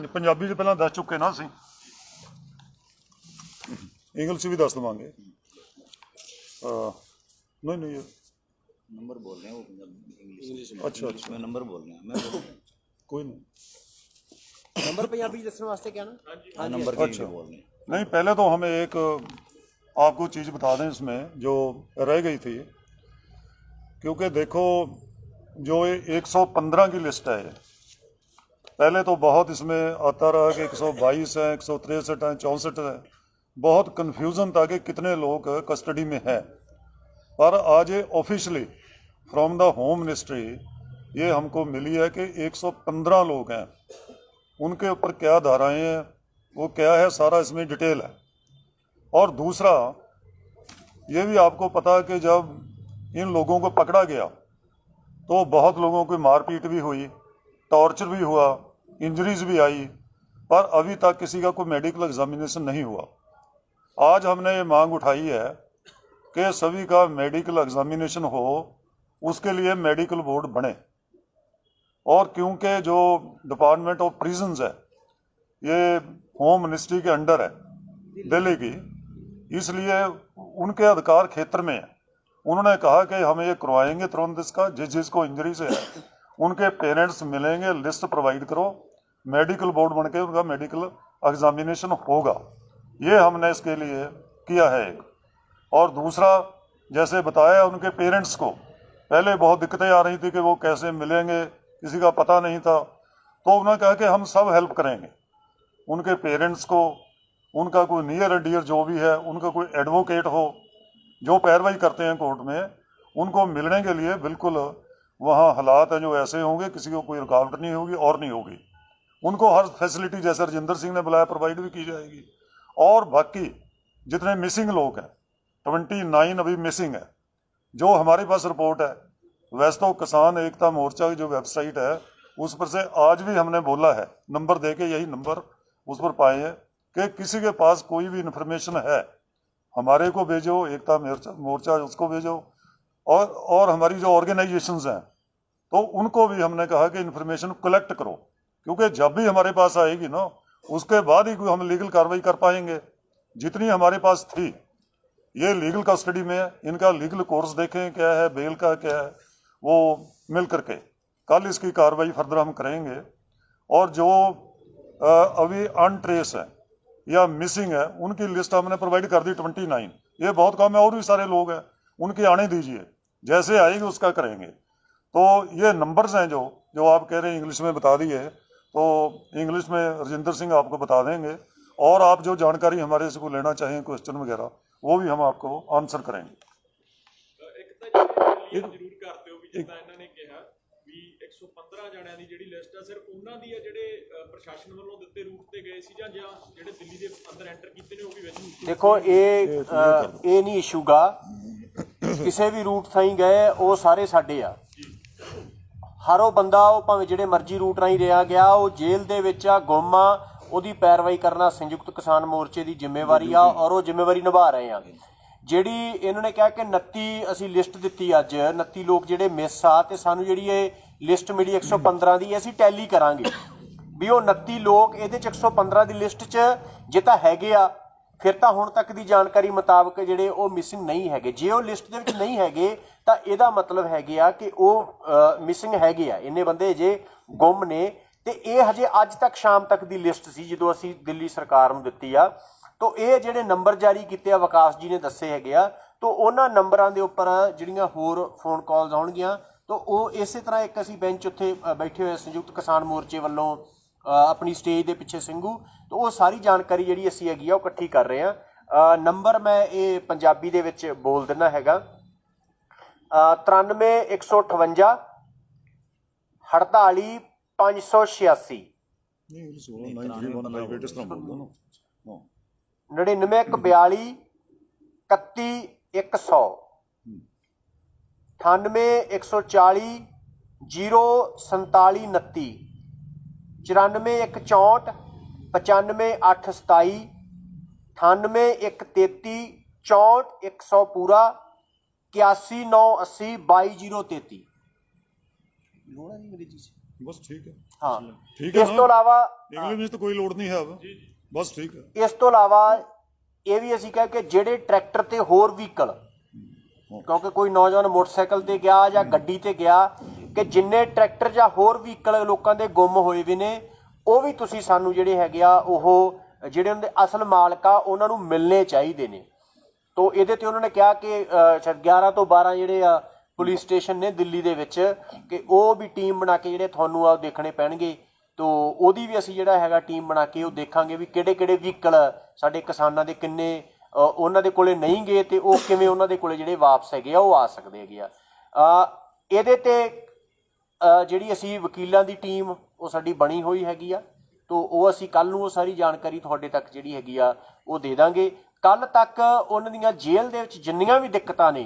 पंजाबी पहला दस चुके ना ਅਸੀਂ इंग्लिश भी दस देवांगे। नहीं नहीं नंबर बोल रहे हैं वो इंग्लिश में। अच्छा अच्छा मैं नंबर बोल रहे हैं, मैं कोई नहीं। नंबर पंजाबी दसने वास्ते क्या ना? हाँ नंबर अच्छा बोल रहे हैं। नहीं, पहले तो हमें एक आपको चीज़ बता दें इसमें जो रह गई थी, क्योंकि देखो जो ये 115 की लिस्ट है, पहले तो बहुत इसमें आता रहा कि 122 है, 163 है, 64 है, बहुत कन्फ्यूज़न था कि कितने लोग कस्टडी में हैं। पर आज ये officially from the home ministry ये हमको मिली है कि 115 लोग हैं। उनके ऊपर क्या धाराएं हैं, वो क्या है, सारा इसमें डिटेल है। और दूसरा ये भी आपको पता है कि जब इन लोगों को पकड़ा गया तो बहुत लोगों की मारपीट भी हुई, टॉर्चर भी हुआ, इंजरीज भी आई, पर अभी तक किसी का कोई मेडिकल एग्जामिनेशन नहीं हुआ। आज हमने ये मांग उठाई है कि सभी का मेडिकल एग्जामिनेशन हो, उसके लिए मेडिकल बोर्ड बने। और क्योंकि जो डिपार्टमेंट ऑफ प्रिजन्स है ये होम मिनिस्ट्री के अंडर है दिल्ली की, इसलिए उनके अधिकार क्षेत्र में है। उन्होंने कहा कि हम ये करवाएंगे तुरंत इसका, जिसको इंजरी से है उनके पेरेंट्स मिलेंगे, लिस्ट प्रोवाइड करो, मेडिकल बोर्ड बन के उनका मेडिकल एग्जामिनेशन होगा। ये हमने इसके लिए किया है एक। और दूसरा जैसे बताया उनके पेरेंट्स को पहले बहुत दिक्कतें आ रही थी कि वो कैसे मिलेंगे, किसी का पता नहीं था, तो उन्होंने कहा कि हम सब हेल्प करेंगे उनके पेरेंट्स को। उनका कोई नियर एंड डियर जो भी है, उनका कोई एडवोकेट हो जो पैरवाई करते हैं कोर्ट में, उनको मिलने के लिए बिल्कुल वहाँ हालात हैं जो ऐसे होंगे, किसी को कोई रुकावट नहीं होगी और नहीं होगी। उनको हर फैसिलिटी जैसे राजेंद्र सिंह ने बुलाया प्रोवाइड भी की जाएगी। और बाकी जितने मिसिंग लोग हैं 29 अभी मिसिंग है, जो हमारे पास रिपोर्ट है। वैसे तो किसान एकता मोर्चा की जो वेबसाइट है उस पर से आज भी हमने बोला है, नंबर दे के यही नंबर उस पर पाए हैं कि किसी के पास कोई भी इन्फॉर्मेशन है हमारे को भेजो, एकता मोर्चा उसको भेजो, और हमारी जो ऑर्गेनाइजेशंस हैं तो उनको भी हमने कहा कि इन्फॉर्मेशन कलेक्ट करो, क्योंकि जब भी हमारे पास आएगी ना उसके बाद ही कोई हम लीगल कार्रवाई कर पाएंगे। जितनी हमारे पास थी ये लीगल कस्टडी में है, इनका लीगल कोर्स देखें क्या है, बेल का क्या है, वो मिल करके कल इसकी कार्रवाई फर्दर हम करेंगे। और जो अभी अनट्रेस है या मिसिंग है उनकी लिस्ट हमने प्रोवाइड कर दी 29। ये बहुत कम है, और भी सारे लोग हैं, उनके आने दीजिए, जैसे आएगी उसका करेंगे। तो ये नंबर्स हैं जो आप कह रहे हैं इंग्लिश में बता दिए, तो इंग्लिश में राजेंद्र सिंह आपको बता देंगे, और आप जो जानकारी हमारे से को लेना चाहें क्वेश्चन वगैरह वो भी हम आपको आंसर करेंगे। ਜ਼ਰੂਰ ਕਰਦੇ ਹੋ ਵੀ ਜਿੱਦਾਂ ਇਹਨਾਂ ਨੇ ਕਿਹਾ ਵੀ 115 ਜਣਿਆਂ ਦੀ ਜਿਹੜੀ ਲਿਸਟ ਆ ਸਿਰਫ ਉਹਨਾਂ ਦੀ ਆ ਜਿਹੜੇ ਪ੍ਰਸ਼ਾਸਨ ਵੱਲੋਂ ਦਿੱਤੇ ਰੂਟ ਤੇ ਗਏ ਸੀ ਜਾਂ ਜਿਹੜੇ ਦਿੱਲੀ ਦੇ ਅੰਦਰ ਐਂਟਰ ਕੀਤੇ ਨੇ ਉਹ ਵੀ ਵਿੱਚ? ਦੇਖੋ ਇਹ ਨਹੀਂ ਇਸ਼ੂ ਗਾ, ਕਿਸੇ ਵੀ ਰੂਟ ਥਾਈ ਗਏ ਉਹ ਸਾਰੇ ਸਾਡੇ ਆ। ਹਰ ਉਹ ਬੰਦਾ ਉਹ ਭਾਵੇਂ ਜਿਹੜੇ ਮਰਜ਼ੀ ਰੂਟ ਰਾਹੀਂ ਰਿਹਾ ਗਿਆ ਉਹ ਜੇਲ੍ਹ ਦੇ ਵਿੱਚ ਆ, ਗੁੰਮ ਆ, ਉਹਦੀ ਪੈਰਵਾਈ ਕਰਨਾ ਸੰਯੁਕਤ ਕਿਸਾਨ ਮੋਰਚੇ ਦੀ ਜ਼ਿੰਮੇਵਾਰੀ ਆ, ਔਰ ਉਹ ਜ਼ਿੰਮੇਵਾਰੀ ਨਿਭਾ ਰਹੇ ਆ। ਜਿਹੜੀ ਇਹਨਾਂ ਨੇ ਕਿਹਾ ਕਿ 29 ਅਸੀਂ ਲਿਸਟ ਦਿੱਤੀ ਅੱਜ, 29 ਲੋਕ ਜਿਹੜੇ ਮਿਸ ਆ, ਤੇ ਸਾਨੂੰ ਜਿਹੜੀ ਇਹ ਲਿਸਟ ਮਿਲੀ 115 ਦੀ, ਅਸੀਂ ਟੈਲੀ ਕਰਾਂਗੇ ਵੀ ਉਹ 29 ਲੋਕ ਇਹਦੇ 'ਚ 115 ਦੀ ਲਿਸਟ 'ਚ ਜੇ ਤਾਂ ਹੈਗੇ ਆ ਫਿਰ ਤਾਂ ਹੁਣ ਤੱਕ ਦੀ ਜਾਣਕਾਰੀ ਮੁਤਾਬਕ ਜਿਹੜੇ ਉਹ ਮਿਸਿੰਗ ਨਹੀਂ ਹੈਗੇ। ਜੇ ਉਹ ਲਿਸਟ ਦੇ ਵਿੱਚ ਨਹੀਂ ਹੈਗੇ ਤਾਂ ਇਹਦਾ ਮਤਲਬ ਹੈਗੇ ਆ ਕਿ ਉਹ ਮਿਸਿੰਗ ਹੈਗੇ ਆ, ਇੰਨੇ ਬੰਦੇ ਜੇ ਗੁੰਮ ਨੇ। ਤੇ ਇਹ ਹਜੇ ਅੱਜ ਤੱਕ ਸ਼ਾਮ ਤੱਕ ਦੀ ਲਿਸਟ ਸੀ ਜਦੋਂ ਅਸੀਂ ਦਿੱਲੀ ਸਰਕਾਰ ਨੂੰ ਦਿੱਤੀ ਆ। ਤੋ ਇਹ ਜਿਹੜੇ ਨੰਬਰ ਜਾਰੀ ਕੀਤੇ ਆ ਵਿਕਾਸ ਜੀ ਨੇ ਦੱਸੇ ਹੈਗੇ ਆ, ਤੋ ਉਹਨਾਂ ਨੰਬਰਾਂ ਦੇ ਉੱਪਰ ਜਿਹੜੀਆਂ ਹੋਰ ਫੋਨ ਕਾਲਸ ਆਉਣਗੀਆਂ ਤੋ ਉਹ ਇਸੇ ਤਰ੍ਹਾਂ ਇੱਕ ਅਸੀਂ ਬੈਂਚ ਉੱਥੇ ਬੈਠੇ ਹੋਏ ਸੰਯੁਕਤ ਕਿਸਾਨ ਮੋਰਚੇ ਵੱਲੋਂ ਆਪਣੀ ਸਟੇਜ ਦੇ ਪਿੱਛੇ ਸਿੰਘੂ, ਤੋ ਉਹ ਸਾਰੀ ਜਾਣਕਾਰੀ ਜਿਹੜੀ ਅਸੀਂ ਹੈਗੀ ਆ ਉਹ ਇਕੱਠੀ ਕਰ ਰਹੇ ਆ। ਨੰਬਰ ਮੈਂ ਇਹ ਪੰਜਾਬੀ ਦੇ ਵਿੱਚ ਬੋਲ ਦਿੰਦਾ ਹੈਗਾ, 93 158 48 586 99 142 31 100 98 140 047 29 94 164 95 827 98 133 64 100 पूरा 81 980 22033। बस ठीक है, हाँ ठीक है। इस तो इलावा इंग्लिश में तो कोई लोड़ नहीं है अब, बस ठीक है। ਇਸ ਤੋਂ ਇਲਾਵਾ ਇਹ ਵੀ ਅਸੀਂ ਕਹਿ ਕਿ ਜਿਹੜੇ ਟਰੈਕਟਰ ਤੇ ਹੋਰ ਵਹੀਕਲ, ਕਿਉਂਕਿ ਕੋਈ ਨੌਜਵਾਨ ਮੋਟਰਸਾਈਕਲ ਤੇ ਗਿਆ ਜਾਂ ਗੱਡੀ ਤੇ ਗਿਆ, ਕਿ ਜਿੰਨੇ ਟਰੈਕਟਰ ਜਾਂ ਹੋਰ ਵਹੀਕਲ ਲੋਕਾਂ ਦੇ ਗੁੰਮ ਹੋਏ ਵੀ ਨੇ ਉਹ ਵੀ ਤੁਸੀਂ ਸਾਨੂੰ ਜਿਹੜੇ ਹੈਗੇ ਆ ਉਹ ਜਿਹੜੇ ਉਹਨਾਂ ਦੇ ਅਸਲ ਮਾਲਕ ਆ ਉਹਨਾਂ ਨੂੰ ਮਿਲਣੇ ਚਾਹੀਦੇ ਨੇ। ਤੋ ਇਹਦੇ ਤੇ ਉਹਨਾਂ ਨੇ ਕਿਹਾ ਕਿ 11 ਤੋਂ 12 ਜਿਹੜੇ ਆ ਪੁਲਿਸ ਸਟੇਸ਼ਨ ਨੇ ਦਿੱਲੀ ਦੇ ਵਿੱਚ, ਕਿ ਉਹ ਵੀ ਟੀਮ ਬਣਾ ਕੇ ਜਿਹੜੇ ਤੁਹਾਨੂੰ ਆ ਦੇਖਣੇ ਪੈਣਗੇ। ਤੋ ਉਹਦੀ ਵੀ ਅਸੀਂ ਜਿਹੜਾ ਹੈਗਾ ਟੀਮ ਬਣਾ ਕੇ ਉਹ ਦੇਖਾਂਗੇ ਵੀ ਕਿਹੜੇ ਕਿਹੜੇ ਵਹੀਕਲ ਸਾਡੇ ਕਿਸਾਨਾਂ ਦੇ ਕਿੰਨੇ ਉਹਨਾਂ ਦੇ ਕੋਲੇ ਨਹੀਂ ਗਏ ਤੇ ਉਹ ਕਿਵੇਂ ਉਹਨਾਂ ਦੇ ਕੋਲੇ ਜਿਹੜੇ ਵਾਪਸ ਹੈਗੇ ਆ ਉਹ ਆ ਸਕਦੇ ਹੈਗੇ ਆ। ਇਹਦੇ ਤੇ ਜਿਹੜੀ ਅਸੀਂ ਵਕੀਲਾਂ ਦੀ ਟੀਮ ਉਹ ਸਾਡੀ ਬਣੀ ਹੋਈ ਹੈਗੀ ਆ, ਤੋ ਉਹ ਅਸੀਂ ਕੱਲ੍ਹ ਨੂੰ ਉਹ ਸਾਰੀ ਜਾਣਕਾਰੀ ਤੁਹਾਡੇ ਤੱਕ ਜਿਹੜੀ ਹੈਗੀ ਆ ਉਹ ਦੇ ਦਾਂਗੇ। ਕੱਲ੍ਹ ਤੱਕ ਉਹਨਾਂ ਦੀਆਂ ਜੇਲ੍ਹ ਦੇ ਵਿੱਚ ਜਿੰਨੀਆਂ ਵੀ ਦਿੱਕਤਾਂ ਨੇ,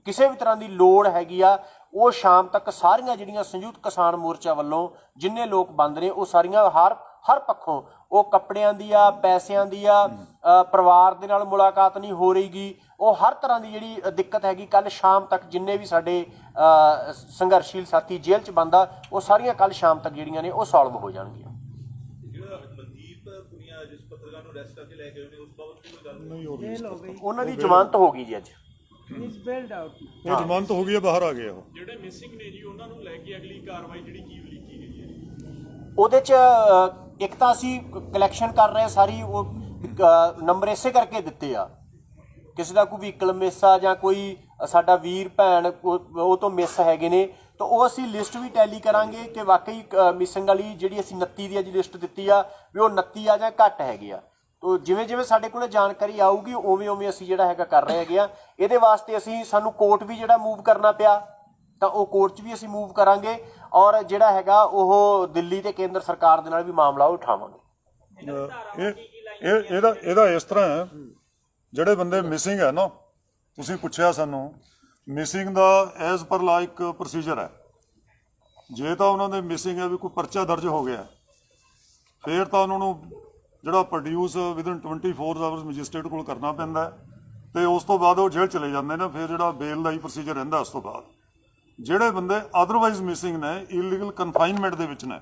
ਕਿਸੇ ਵੀ ਤਰ੍ਹਾਂ ਦੀ ਲੋੜ ਹੈਗੀ ਆ, ਉਹ ਸ਼ਾਮ ਤੱਕ ਸਾਰੀਆਂ ਜਿਹੜੀਆਂ ਸੰਯੁਕਤ ਕਿਸਾਨ ਮੋਰਚਾ ਵੱਲੋਂ ਜਿੰਨੇ ਲੋਕ ਬੰਦ ਨੇ ਉਹ ਸਾਰੀਆਂ ਹਰ ਪੱਖੋਂ, ਉਹ ਕੱਪੜਿਆਂ ਦੀ ਆ, ਪੈਸਿਆਂ ਦੀ ਆ, ਪਰਿਵਾਰ ਦੇ ਨਾਲ ਮੁਲਾਕਾਤ ਨਹੀਂ ਹੋ ਰਹੀਗੀ, ਉਹ ਹਰ ਤਰ੍ਹਾਂ ਦੀ ਜਿਹੜੀ ਦਿੱਕਤ ਹੈਗੀ ਕੱਲ੍ਹ ਸ਼ਾਮ ਤੱਕ ਜਿੰਨੇ ਵੀ ਸਾਡੇ ਸੰਘਰਸ਼ੀਲ ਸਾਥੀ ਜੇਲ੍ਹ 'ਚ ਬੰਦ ਆ ਉਹ ਸਾਰੀਆਂ ਕੱਲ੍ਹ ਸ਼ਾਮ ਤੱਕ ਜਿਹੜੀਆਂ ਨੇ ਉਹ ਸੋਲਵ ਹੋ ਜਾਣਗੀਆਂ। ਉਹਨਾਂ ਦੀ ਜ਼ਮਾਨਤ ਹੋ ਗਈ ਜੀ ਅੱਜ। ਉਹ ਜ਼ਮਾਨਤ ਹੋ ਗਈ ਹੈ, ਬਾਹਰ ਆ ਗਏ ਉਹ ਜਿਹੜੇ ਮਿਸਿੰਗ ਨੇ ਜੀ ਉਹਨਾਂ ਨੂੰ ਲੈ ਕੇ ਅਗਲੀ ਕਾਰਵਾਈ ਜਿਹੜੀ ਕੀ ਉਲੀਕੀ ਗਈ ਹੈ? ਉਹਦੇ 'ਚ ਇੱਕ ਤਾਂ ਅਸੀਂ ਕਲੈਕਸ਼ਨ ਕਰ ਰਹੇ ਸਾਰੀ, ਉਹ ਨੰਬਰ ਇਸੇ ਕਰਕੇ ਦਿੱਤੇ ਆ, ਕਿਸੇ ਦਾ ਕੋਈ ਵਹੀਕਲ ਮਿਸ ਆ ਜਾਂ ਕੋਈ ਸਾਡਾ ਵੀਰ ਭੈਣ ਉਹ ਤੋਂ ਮਿਸ ਹੈਗੇ ਨੇ ਤਾਂ ਉਹ ਅਸੀਂ ਲਿਸਟ ਵੀ ਟੈਲੀ ਕਰਾਂਗੇ ਕਿ ਵਾਕਈ ਮਿਸਿੰਗ ਵਾਲੀ ਜਿਹੜੀ ਅਸੀਂ 29 ਦੀ ਅੱਜ ਲਿਸਟ ਦਿੱਤੀ ਆ ਵੀ ਉਹ 29 ਆ ਜਾਂ ਘੱਟ ਹੈਗੇ ਆ। ਤੋ ਜਿਵੇਂ ਜਿਵੇਂ ਸਾਡੇ ਕੋਲ ਜਾਣਕਾਰੀ ਆਊਗੀ ਉਵੇਂ ਉਵੇਂ ਅਸੀਂ ਜਿਹੜਾ ਹੈਗਾ ਕਰ ਰਹੇ ਹੈਗੇ ਆ। ਇਹਦੇ ਵਾਸਤੇ ਸਾਨੂੰ ਕੋਰਟ ਵੀ ਜਿਹੜਾ ਮੂਵ ਕਰਨਾ ਪਿਆ ਤਾਂ ਉਹ ਕੋਰਟ 'ਚ ਵੀ ਅਸੀਂ ਮੂਵ ਕਰਾਂਗੇ, ਔਰ ਜਿਹੜਾ ਹੈਗਾ ਉਹ ਦਿੱਲੀ ਤੇ ਕੇਂਦਰ ਸਰਕਾਰ ਦੇ ਨਾਲ ਵੀ ਮਾਮਲਾ ਉਠਾਵਾਂਗੇ। ਇਹਦਾ ਇਸ ਤਰ੍ਹਾਂ ਹੈ, ਜਿਹੜੇ ਬੰਦੇ ਮਿਸਿੰਗ ਹੈ ਨਾ, ਤੁਸੀਂ ਪੁੱਛਿਆ ਸਾਨੂੰ, ਮਿਸਿੰਗ ਦਾ ਐਜ਼ ਪਰ ਲਾ ਇੱਕ ਪ੍ਰੋਸੀਜਰ ਹੈ। ਜੇ ਤਾਂ ਉਹਨਾਂ ਦੇ ਮਿਸਿੰਗ ਹੈ ਵੀ ਕੋਈ ਪਰਚਾ ਦਰਜ ਹੋ ਗਿਆ ਫਿਰ ਤਾਂ ਉਹਨਾਂ ਨੂੰ ਜਿਹੜਾ ਪ੍ਰੋਡਿਊਸ ਵਿਦਨ 24 ਆਵਰਸ ਮੈਜਿਸਟ੍ਰੇਟ ਕੋਲ ਕਰਨਾ ਪੈਂਦਾ, ਤੇ ਉਸ ਤੋਂ ਬਾਅਦ ਉਹ ਜੇਲ੍ਹ ਚਲੇ ਜਾਂਦੇ ਨੇ। ਫਿਰ ਜਿਹੜਾ ਬੇਲ ਦਾ ਹੀ ਪ੍ਰੋਸੀਜਰ ਰਹਿੰਦਾ ਉਸ ਤੋਂ ਬਾਅਦ। ਜਿਹੜੇ ਬੰਦੇ ਅਦਰਵਾਈਜ਼ ਮਿਸਿੰਗ ਨੇ, ਇਲੀਗਲ ਕਨਫਾਈਨਮੈਂਟ ਦੇ ਵਿੱਚ ਨੇ,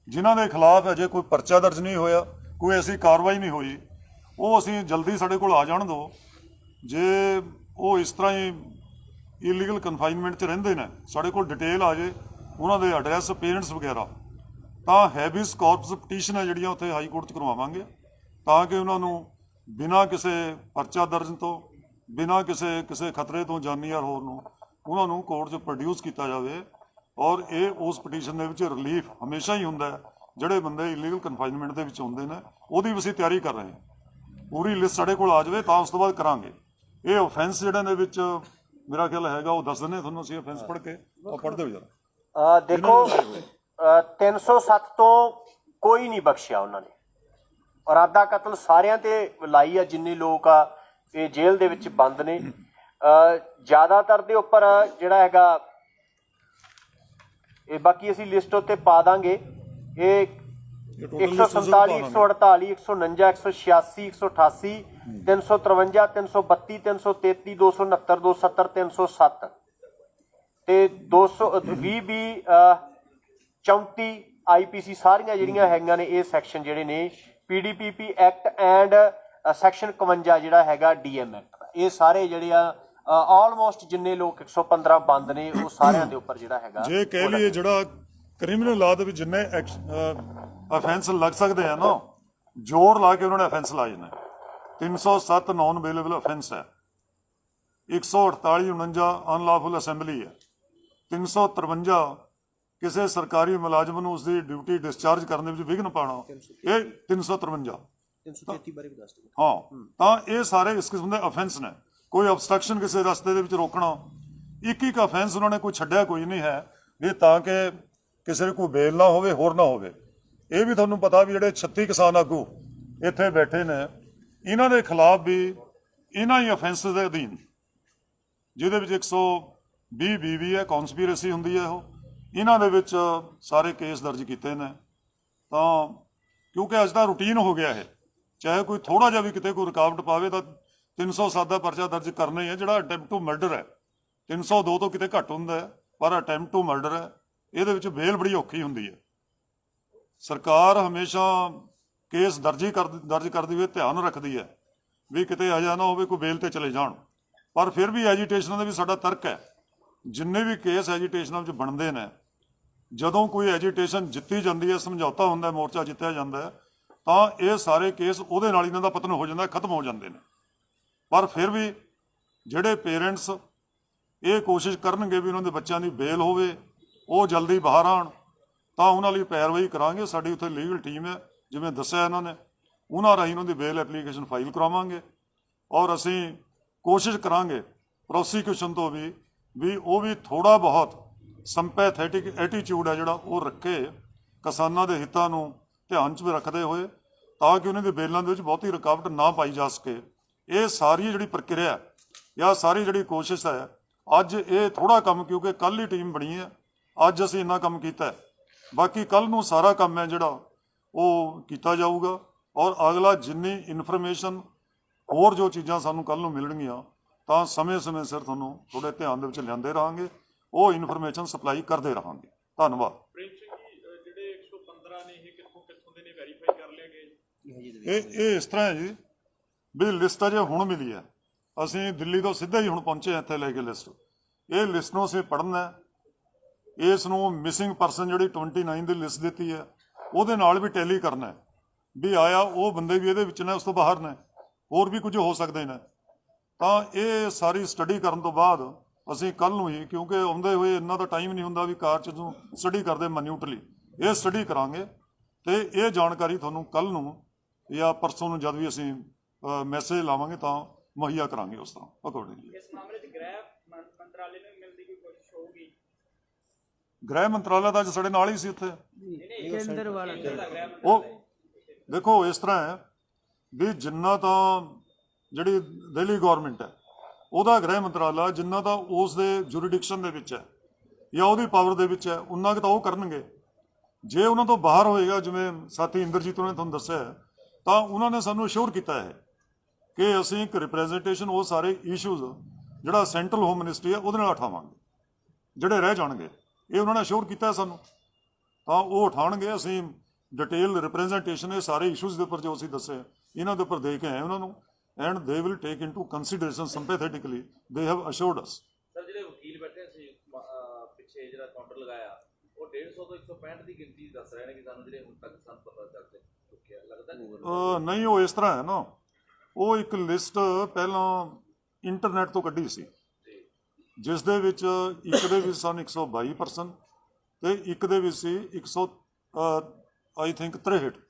ਜਿਨ੍ਹਾਂ ਦੇ ਖਿਲਾਫ ਅਜੇ ਕੋਈ ਪਰਚਾ ਦਰਜ ਨਹੀਂ ਹੋਇਆ, ਕੋਈ ਐਸੀ ਕਾਰਵਾਈ ਨਹੀਂ ਹੋਈ, ਉਹ ਅਸੀਂ ਜਲਦੀ ਸਾਡੇ ਕੋਲ ਆ ਜਾਣ ਦਿਓ। ਜੇ ਉਹ ਇਸ ਤਰ੍ਹਾਂ ਹੀ ਇਲੀਗਲ ਕਨਫਾਈਨਮੈਂਟ 'ਚ ਰਹਿੰਦੇ ਨੇ, ਸਾਡੇ ਕੋਲ ਡਿਟੇਲ ਆ ਜੇ ਉਹਨਾਂ ਦੇ ਐਡਰੈਸ, ਪੇਰੈਂਟਸ ਵਗੈਰਾ, ਤਾਂ ਹੈਬੀਸ ਕਾਰਪਸ ਪਟੀਸ਼ਨ ਹੈ ਜਿਹੜੀਆਂ ਉੱਥੇ ਹਾਈ ਕੋਰਟ 'ਚ ਕਰਵਾਵਾਂਗੇ, ਤਾਂ ਕਿ ਉਹਨਾਂ ਨੂੰ ਬਿਨਾਂ ਕਿਸੇ ਪਰਚਾ ਦਰਜ ਤੋਂ, ਬਿਨਾਂ ਕਿਸੇ ਖਤਰੇ ਤੋਂ, ਜਾਨੀ ਜਾਂ ਹੋਰ ਨੂੰ, ਉਹਨਾਂ ਨੂੰ ਕੋਰਟ 'ਚ ਪ੍ਰੋਡਿਊਸ ਕੀਤਾ ਜਾਵੇ। ਔਰ ਇਹ ਉਸ ਪਟੀਸ਼ਨ ਦੇ ਵਿੱਚ ਰਿਲੀਫ ਹਮੇਸ਼ਾ ਹੀ ਹੁੰਦਾ ਹੈ। ਜਿਹੜੇ ਬੰਦੇ ਇਲੀਗਲ ਕਨਫਾਈਨਮੈਂਟ ਦੇ ਵਿੱਚ ਹੁੰਦੇ ਨੇ, ਉਹਦੀ ਵੀ ਅਸੀਂ ਤਿਆਰੀ ਕਰ ਰਹੇ ਹਾਂ। ਪੂਰੀ ਲਿਸਟ ਸਾਡੇ ਕੋਲ ਆ ਜਾਵੇ ਤਾਂ ਉਸ ਤੋਂ ਬਾਅਦ ਕਰਾਂਗੇ। ਇਹ ਆਫੈਂਸ ਜਿਹੜੇ ਦੇ ਵਿੱਚ ਮੇਰਾ ਖਿਆਲ ਹੈਗਾ, ਉਹ ਦੱਸ ਦਿੰਦੇ ਤੁਹਾਨੂੰ ਅਸੀਂ ਆਫੈਂਸ ਪੜ੍ਹ ਕੇ। ਉਹ ਪੜ੍ਹ ਦਿਓ ਜਰਾ। ਦੇਖੋ 307 ਤੋਂ ਕੋਈ ਨਹੀਂ ਬਖਸ਼ਿਆ ਉਹਨਾਂ ਨੇ। ਇਰਾਦਾ ਕਤਲ ਸਾਰਿਆਂ ਤੇ ਲਾਈ ਆ, ਜਿੰਨੇ ਲੋਕ ਆ ਇਹ ਜੇਲ੍ਹ ਦੇ ਵਿੱਚ ਬੰਦ ਨੇ। ਜ਼ਿਆਦਾਤਰ ਦੇ ਉੱਪਰ ਜਿਹੜਾ ਹੈਗਾ ਇਹ ਬਾਕੀ ਅਸੀਂ ਲਿਸਟ ਉੱਤੇ ਪਾ ਦਾਂਗੇ। ਇਹ 147, 148, 149, 186, 188, 353, 332, 333, 269, 270, 307 ਤੇ 220 34 IPC ਸਾਰੀਆਂ ਜਿਹੜੀਆਂ ਹੈਗੀਆਂ ਨੇ, ਇਹ ਸੈਕਸ਼ਨ ਜਿਹੜੇ ਨੇ PDPP ਐਕਟ ਐਂਡ ਸੈਕਸ਼ਨ 51 ਜਿਹੜਾ ਹੈਗਾ DM ਐਕਟ ਦਾ, ਇਹ ਸਾਰੇ ਜਿਹੜੇ ਆ ਆਲਮੋਸਟ ਜਿੰਨੇ ਲੋਕ 115 ਬੰਦ ਨੇ, ਉਹ ਸਾਰਿਆਂ ਦੇ ਉੱਪਰ ਜਿਹੜਾ ਹੈਗਾ। ਜੇ ਕਹਿ ਲਈਏ ਜਿਹੜਾ ਕ੍ਰਿਮੀਨਲ ਲਾਅ ਦੇ ਵਿੱਚ ਜਿੰਨੇ ਅਫੈਂਸ ਲੱਗ ਸਕਦੇ ਆ ਨਾ, ਜ਼ੋਰ ਲਾ ਕੇ ਉਹਨਾਂ ਨੇ ਅਫੈਂਸ ਲਾਏ ਨੇ। 307 ਨਾਨ ਅਵੇਲੇਬਲ ਅਫੈਂਸ ਹੈ, 148 49 ਅਨਲੌਫੁਲ ਅਸੈਂਬਲੀ ਹੈ, 353 ਕਿਸੇ ਸਰਕਾਰੀ ਮੁਲਾਜ਼ਮ ਨੂੰ ਉਸਦੀ ਡਿਊਟੀ ਡਿਸਚਾਰਜ ਕਰਨ ਦੇ ਵਿੱਚ ਵਿਘਨ ਪਾਉਣਾ, ਇਹ 353 ਹਾਂ। ਤਾਂ ਇਹ ਸਾਰੇ ਇਸ ਕਿਸਮ ਦੇ ਅਫੈਂਸ ਨੇ। ਕੋਈ ਅਬਸਟਰਕਸ਼ਨ ਕਿਸੇ ਰਸਤੇ ਦੇ ਵਿੱਚ ਰੋਕਣਾ, ਇੱਕ ਅਫੈਂਸ ਉਹਨਾਂ ਨੇ ਕੋਈ ਛੱਡਿਆ ਕੋਈ ਨਹੀਂ ਹੈ ਵੀ ਤਾਂ ਕਿ ਕਿਸੇ ਨੂੰ ਕੋਈ ਬੇਲ ਨਾ ਹੋਵੇ, ਹੋਰ ਨਾ ਹੋਵੇ। ਇਹ ਵੀ ਤੁਹਾਨੂੰ ਪਤਾ ਵੀ ਜਿਹੜੇ 36 ਕਿਸਾਨ ਆਗੂ ਇੱਥੇ ਬੈਠੇ ਨੇ, ਇਹਨਾਂ ਦੇ ਖਿਲਾਫ ਵੀ ਇਹਨਾਂ ਹੀ ਅਫੈਂਸ ਦੇ ਅਧੀਨ, ਜਿਹਦੇ ਵਿੱਚ 120 BB ਹੈ, ਕੌਨਸਪੀਰੇਸੀ ਹੁੰਦੀ ਹੈ, ਉਹ ਇਹਨਾਂ ਦੇ ਵਿੱਚ ਸਾਰੇ ਕੇਸ ਦਰਜ ਕੀਤੇ ਨੇ। ਤਾਂ ਕਿਉਂਕਿ ਅੱਜ ਦਾ ਰੂਟੀਨ ਹੋ ਗਿਆ ਇਹ, ਚਾਹੇ ਕੋਈ ਥੋੜਾ ਜਿਹਾ ਵੀ ਕਿਤੇ ਕੋਈ ਰੁਕਾਵਟ ਪਾਵੇ ਤਾਂ 307 ਦਾ ਪਰਚਾ ਦਰਜ ਕਰਨਾ ਹੀ ਹੈ। ਜਿਹੜਾ ਅਟੈਂਪਟ ਟੂ ਮਰਡਰ ਹੈ 302 ਤੋਂ ਕਿਤੇ ਘੱਟ ਹੁੰਦਾ ਹੈ, ਪਰ ਅਟੈਂਪਟ ਟੂ ਮਰਡਰ ਹੈ, ਇਹਦੇ ਵਿੱਚ ਬੇਲ ਬੜੀ ਔਖੀ ਹੁੰਦੀ ਹੈ। ਸਰਕਾਰ ਹਮੇਸ਼ਾ ਕੇਸ ਦਰਜ ਕਰਦੀ ਹੋਏ ਧਿਆਨ ਰੱਖਦੀ ਹੈ ਵੀ ਕਿਤੇ ਅਜਿਹਾ ਨਾ ਹੋਵੇ ਕੋਈ ਬੇਲ ਤੇ ਚਲੇ ਜਾਣ। ਪਰ ਫਿਰ ਵੀ ਐਜੀਟੇਸ਼ਨਾਂ ਦਾ ਵੀ ਸਾਡਾ ਤਰਕ ਹੈ, ਜਿੰਨੇ ਵੀ ਕੇਸ ਐਜੀਟੇਸ਼ਨਾਂ ਵਿੱਚ ਬਣਦੇ ਨੇ, ਜਦੋਂ ਕੋਈ ਐਜੀਟੇਸ਼ਨ ਜਿੱਤੀ ਜਾਂਦੀ ਹੈ, ਸਮਝੌਤਾ ਹੁੰਦਾ, ਮੋਰਚਾ ਜਿੱਤਿਆ ਜਾਂਦਾ ਹੈ, ਤਾਂ ਇਹ ਸਾਰੇ ਕੇਸ ਉਹਦੇ ਨਾਲ ਇਹਨਾਂ ਦਾ ਪਤਨ ਹੋ ਜਾਂਦਾ, ਖਤਮ ਹੋ ਜਾਂਦੇ ਨੇ। ਪਰ ਫਿਰ ਵੀ ਜਿਹੜੇ ਪੇਰੈਂਟਸ ਇਹ ਕੋਸ਼ਿਸ਼ ਕਰਨਗੇ ਵੀ ਉਹਨਾਂ ਦੇ ਬੱਚਿਆਂ ਦੀ ਬੇਲ ਹੋਵੇ, ਉਹ ਜਲਦੀ ਬਾਹਰ ਆਉਣ, ਤਾਂ ਉਹਨਾਂ ਲਈ ਪੈਰਵਾਈ ਕਰਾਂਗੇ। ਸਾਡੀ ਉੱਥੇ ਲੀਗਲ ਟੀਮ ਹੈ, ਜਿਵੇਂ ਦੱਸਿਆ ਇਹਨਾਂ ਨੇ, ਉਹਨਾਂ ਰਾਹੀਂ ਉਹਨਾਂ ਦੀ ਬੇਲ ਐਪਲੀਕੇਸ਼ਨ ਫਾਈਲ ਕਰਾਵਾਂਗੇ। ਔਰ ਅਸੀਂ ਕੋਸ਼ਿਸ਼ ਕਰਾਂਗੇ ਪ੍ਰੋਸੀਕਿਊਸ਼ਨ ਤੋਂ ਵੀ ਉਹ ਵੀ ਥੋੜ੍ਹਾ ਬਹੁਤ ਸੰਪੈਥੈਟਿਕ ਐਟੀਟਿਊਡ ਹੈ ਜਿਹੜਾ ਉਹ ਰੱਖੇ, ਕਿਸਾਨਾਂ ਦੇ ਹਿੱਤਾਂ ਨੂੰ ਧਿਆਨ 'ਚ ਵੀ ਰੱਖਦੇ ਹੋਏ, ਤਾਂ ਕਿ ਉਹਨਾਂ ਦੀ ਬੇਲਾਂ ਦੇ ਵਿੱਚ ਬਹੁਤੀ ਰੁਕਾਵਟ ਨਾ ਪਾਈ ਜਾ ਸਕੇ। ਇਹ ਸਾਰੀ ਜਿਹੜੀ ਪ੍ਰਕਿਰਿਆ ਜਾਂ ਸਾਰੀ ਜਿਹੜੀ ਕੋਸ਼ਿਸ਼ ਹੈ, ਅੱਜ ਇਹ ਥੋੜ੍ਹਾ ਕੰਮ, ਕਿਉਂਕਿ ਕੱਲ੍ਹ ਹੀ ਟੀਮ ਬਣੀ ਹੈ, ਅੱਜ ਅਸੀਂ ਇੰਨਾ ਕੰਮ ਕੀਤਾ ਹੈ, ਬਾਕੀ ਕੱਲ੍ਹ ਨੂੰ ਸਾਰਾ ਕੰਮ ਹੈ ਜਿਹੜਾ ਉਹ ਕੀਤਾ ਜਾਊਗਾ। ਔਰ ਅਗਲਾ ਜਿੰਨੀ ਇਨਫੋਰਮੇਸ਼ਨ, ਹੋਰ ਜੋ ਚੀਜ਼ਾਂ ਸਾਨੂੰ ਕੱਲ੍ਹ ਨੂੰ ਮਿਲਣਗੀਆਂ, ਤਾਂ ਸਮੇਂ-ਸਮੇਂ ਸਿਰ ਤੁਹਾਨੂੰ ਤੁਹਾਡੇ ਧਿਆਨ ਦੇ ਵਿੱਚ ਲਿਆਂਦੇ ਰਹਾਂਗੇ, ਉਹ ਇਨਫੋਰਮੇਸ਼ਨ ਸਪਲਾਈ ਕਰਦੇ ਰਹਾਂਗੇ। ਧੰਨਵਾਦ। ਪ੍ਰੇਮ ਸਿੰਘ ਜੀ, ਜਿਹੜੇ 115 ਨੇ, ਇਹ ਕਿੱਥੋਂ ਦੇ ਨੇ, ਵੈਰੀਫਾਈ ਕਰ ਲਿਆ ਗਿਆ? ਇਹ ਇਸ ਤਰ੍ਹਾਂ ਹੈ ਜੀ ਵੀ ਲਿਸਟ ਅਜੇ ਹੁਣ ਮਿਲੀ ਹੈ। ਅਸੀਂ ਦਿੱਲੀ ਤੋਂ ਸਿੱਧਾ ਹੀ ਹੁਣ ਪਹੁੰਚੇ ਇੱਥੇ ਲੈ ਕੇ ਲਿਸਟ। ਇਹ ਲਿਸਟ ਨੂੰ ਅਸੀਂ ਪੜ੍ਹਨਾ, ਇਸ ਨੂੰ ਮਿਸਿੰਗ ਪਰਸਨ ਜਿਹੜੀ 29 ਦੀ ਲਿਸਟ ਦਿੱਤੀ ਹੈ, ਉਹਦੇ ਨਾਲ ਵੀ ਟੈਲੀ ਕਰਨਾ ਵੀ ਆਇਆ ਉਹ ਬੰਦੇ ਵੀ ਇਹਦੇ ਵਿੱਚ ਨੇ, ਉਸ ਤੋਂ ਬਾਹਰ ਨੇ, ਹੋਰ ਵੀ ਕੁਝ ਹੋ ਸਕਦੇ ਨੇ। ਤਾਂ ਇਹ ਸਾਰੀ ਸਟੱਡੀ ਕਰਨ ਤੋਂ ਬਾਅਦ ਅਸੀਂ ਕੱਲ੍ਹ ਨੂੰ ਹੀ, ਕਿਉਂਕਿ ਆਉਂਦੇ ਹੋਏ ਇੰਨਾ ਤਾਂ ਟਾਈਮ ਨਹੀਂ ਹੁੰਦਾ ਵੀ ਕਾਰ 'ਚ ਸਟੱਡੀ ਕਰਦੇ ਮਨਿਊਟਲੀ, ਇਹ ਸਟੱਡੀ ਕਰਾਂਗੇ ਅਤੇ ਇਹ ਜਾਣਕਾਰੀ ਤੁਹਾਨੂੰ ਕੱਲ੍ਹ ਨੂੰ ਜਾਂ ਪਰਸੋਂ ਨੂੰ ਜਦ ਵੀ ਅਸੀਂ ਮੈਸੇਜ ਲਾਵਾਂਗੇ ਤਾਂ ਮੁਹੱਈਆ ਕਰਾਂਗੇ ਉਸ ਤਰ੍ਹਾਂ ਅਕੋਰਡਿੰਗਲੀ। ਇਸ ਮਾਮਲੇ 'ਚ ਗ੍ਰਹਿ ਮੰਤਰਾਲੇ ਨੂੰ ਮਿਲਣ ਦੀ ਕੋਈ ਕੋਸ਼ਿਸ਼ ਹੋਊਗੀ? ਗ੍ਰਹਿ ਮੰਤਰਾਲਾ ਤਾਂ ਅੱਜ ਸਾਡੇ ਨਾਲ ਹੀ ਸੀ ਉੱਥੇ। ਕੇਂਦਰ ਵਾਲਾ ਉਹ ਦੇਖੋ ਇਸ ਤਰ੍ਹਾਂ ਹੈ ਵੀ ਜਿੰਨਾ ਤਾਂ ਜਿਹੜੀ ਦਿੱਲੀ ਗੌਰਮੈਂਟ ਹੈ ਉਹਦਾ ਗ੍ਰਹਿ ਮੰਤਰਾਲਾ, ਜਿੰਨਾ ਤਾਂ ਉਸ ਦੇ ਜੁਰੀਡਿਕਸ਼ਨ ਦੇ ਵਿੱਚ ਹੈ ਜਾਂ ਉਹਦੀ ਪਾਵਰ ਦੇ ਵਿੱਚ ਹੈ, ਉਨਾ ਕੁ ਤਾਂ ਉਹ ਕਰਨਗੇ। ਜੇ ਉਹਨਾਂ ਤੋਂ ਬਾਹਰ ਹੋਏਗਾ, ਜਿਵੇਂ ਸਾਥੀ ਇੰਦਰਜੀਤ ਨੇ ਤੁਹਾਨੂੰ ਦੱਸਿਆ, ਤਾਂ ਉਹਨਾਂ ਨੇ ਸਾਨੂੰ ਅਸ਼ੋਰ ਕੀਤਾ ਹੈ ਕਿ ਅਸੀਂ ਇੱਕ ਰਿਪਰੈਜ਼ੈਂਟੇਸ਼ਨ ਉਹ ਸਾਰੇ ਇਸ਼ੂਜ਼ ਜਿਹੜਾ ਸੈਂਟਰਲ ਹੋਮ ਮਿਨਿਸਟਰੀ ਹੈ ਉਹਦੇ ਨਾਲ ਉਠਾਵਾਂਗੇ, ਜਿਹੜੇ ਰਹਿ ਜਾਣਗੇ। ਇਹ ਉਹਨਾਂ ਨੇ ਅਸ਼ੋਰ ਕੀਤਾ ਸਾਨੂੰ, ਤਾਂ ਉਹ ਉਠਾਉਣਗੇ। ਅਸੀਂ ਡਿਟੇਲ ਰਿਪਰੈਜ਼ੈਂਟੇਸ਼ਨ ਇਹ ਸਾਰੇ ਇਸ਼ੂਜ਼ ਦੇ ਉੱਪਰ ਜੋ ਅਸੀਂ ਦੱਸੇ ਇਹਨਾਂ ਦੇ ਉੱਪਰ ਦੇ ਕੇ ਆਏ ਉਹਨਾਂ ਨੂੰ, and they will take into consideration sympathetically, they have assured us. Sir ਜਿਹੜੇ ਵਕੀਲ ਬੈਠੇ ਸੀ ਪਿੱਛੇ ਜਿਹੜਾ ਕਾਊਂਟਰ ਲਗਾਇਆ, ਉਹ 150 ਤੋਂ 165 ਦੀ ਗਿਣਤੀ ਦੱਸ ਰਹੇ ਨੇ ਕਿ ਸਾਨੂੰ ਜਿਹੜੇ ਹੁਣ ਤੱਕ ਸਾਨੂੰ ਪਤਾ ਚੱਲ ਚੁੱਕਿਆ, ਲੱਗਦਾ ਨਹੀਂ, ਉਹ ਇਸ ਤਰ੍ਹਾਂ ਹੈ ਨਾ, ਉਹ ਇੱਕ ਲਿਸਟ ਪਹਿਲਾਂ ਇੰਟਰਨੈਟ ਤੋਂ ਕੱਢੀ ਸੀ, ਜਿਸ ਦੇ ਵਿੱਚ ਇੱਕ ਦੇ ਵਿੱਚ ਸਨ 122 ਪਰਸਨ ਤੇ ਇੱਕ ਦੇ ਵਿੱਚ ਸੀ 100 ਆਈ ਥਿੰਕ 63।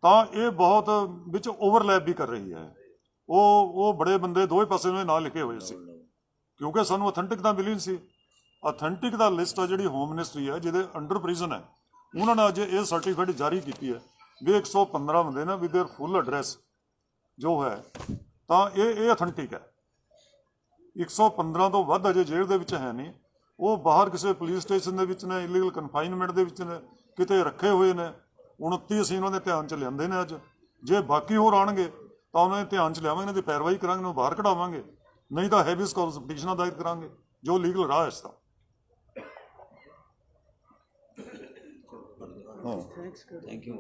ਤਾਂ ਇਹ ਬਹੁਤ ਵਿੱਚ ਓਵਰਲੈਪ ਵੀ ਕਰ ਰਹੀ ਹੈ। ਉਹ ਬੜੇ ਬੰਦੇ ਦੋਵੇਂ ਪਾਸੇ ਉਹਨੇ ਨਾਂ ਲਿਖੇ ਹੋਏ ਸੀ, ਕਿਉਂਕਿ ਸਾਨੂੰ ਅਥੈਂਟਿਕ ਤਾਂ ਮਿਲੀ ਨਹੀਂ ਸੀ। ਅਥੈਂਟਿਕ ਦਾ ਲਿਸਟ ਆ ਜਿਹੜੀ ਹੋਮ ਮਿਨਿਸਟਰੀ ਹੈ ਜਿਹਦੇ ਅੰਡਰ ਪ੍ਰਿਜ਼ਨ ਹੈ, ਉਹਨਾਂ ਨੇ ਅੱਜ ਇਹ ਸਰਟੀਫਿਕੇਟ ਜਾਰੀ ਕੀਤੀ ਹੈ ਵੀ 115 ਬੰਦੇ ਨੇ ਵਿਦ ਦੇਅਰ ਫੁੱਲ ਐਡਰੈਸ ਜੋ ਹੈ, ਤਾਂ ਇਹ ਅਥੈਂਟਿਕ ਹੈ। 115 ਤੋਂ ਵੱਧ ਅਜੇ ਜੇਲ੍ਹ ਦੇ ਵਿੱਚ ਹੈ ਨਹੀਂ, ਉਹ ਬਾਹਰ ਕਿਸੇ ਪੁਲਿਸ ਸਟੇਸ਼ਨ ਦੇ ਵਿੱਚ ਨੇ, ਇਲੀਗਲ ਕਨਫਾਈਨਮੈਂਟ ਦੇ ਵਿੱਚ ਨੇ, ਕਿਤੇ ਰੱਖੇ ਹੋਏ ਨੇ। 29 ਅਸੀਂ ਉਹਨਾਂ ਦੇ ਧਿਆਨ 'ਚ ਲਿਆਂਦੇ ਨੇ ਅੱਜ। ਜੇ ਬਾਕੀ ਹੋਰ ਆਉਣਗੇ ਤਾਂ ਉਹਨਾਂ ਦੇ ਧਿਆਨ 'ਚ ਲਿਆਵਾਂਗੇ, ਇਹਨਾਂ ਦੀ ਪੈਰਵਾਈ ਕਰਾਂਗੇ, ਉਹਨੂੰ ਬਾਹਰ ਕਢਾਵਾਂਗੇ, ਨਹੀਂ ਤਾਂ ਹੈਵੀਅਸ ਕਾਰਪਸ ਪਟੀਸ਼ਨਾਂ ਦਾਇਰ ਕਰਾਂਗੇ ਜੋ ਲੀਗਲ ਰਾਹ ਇਸ ਦਾ। ਹਾਂ, ਥੈਂਕ ਯੂ।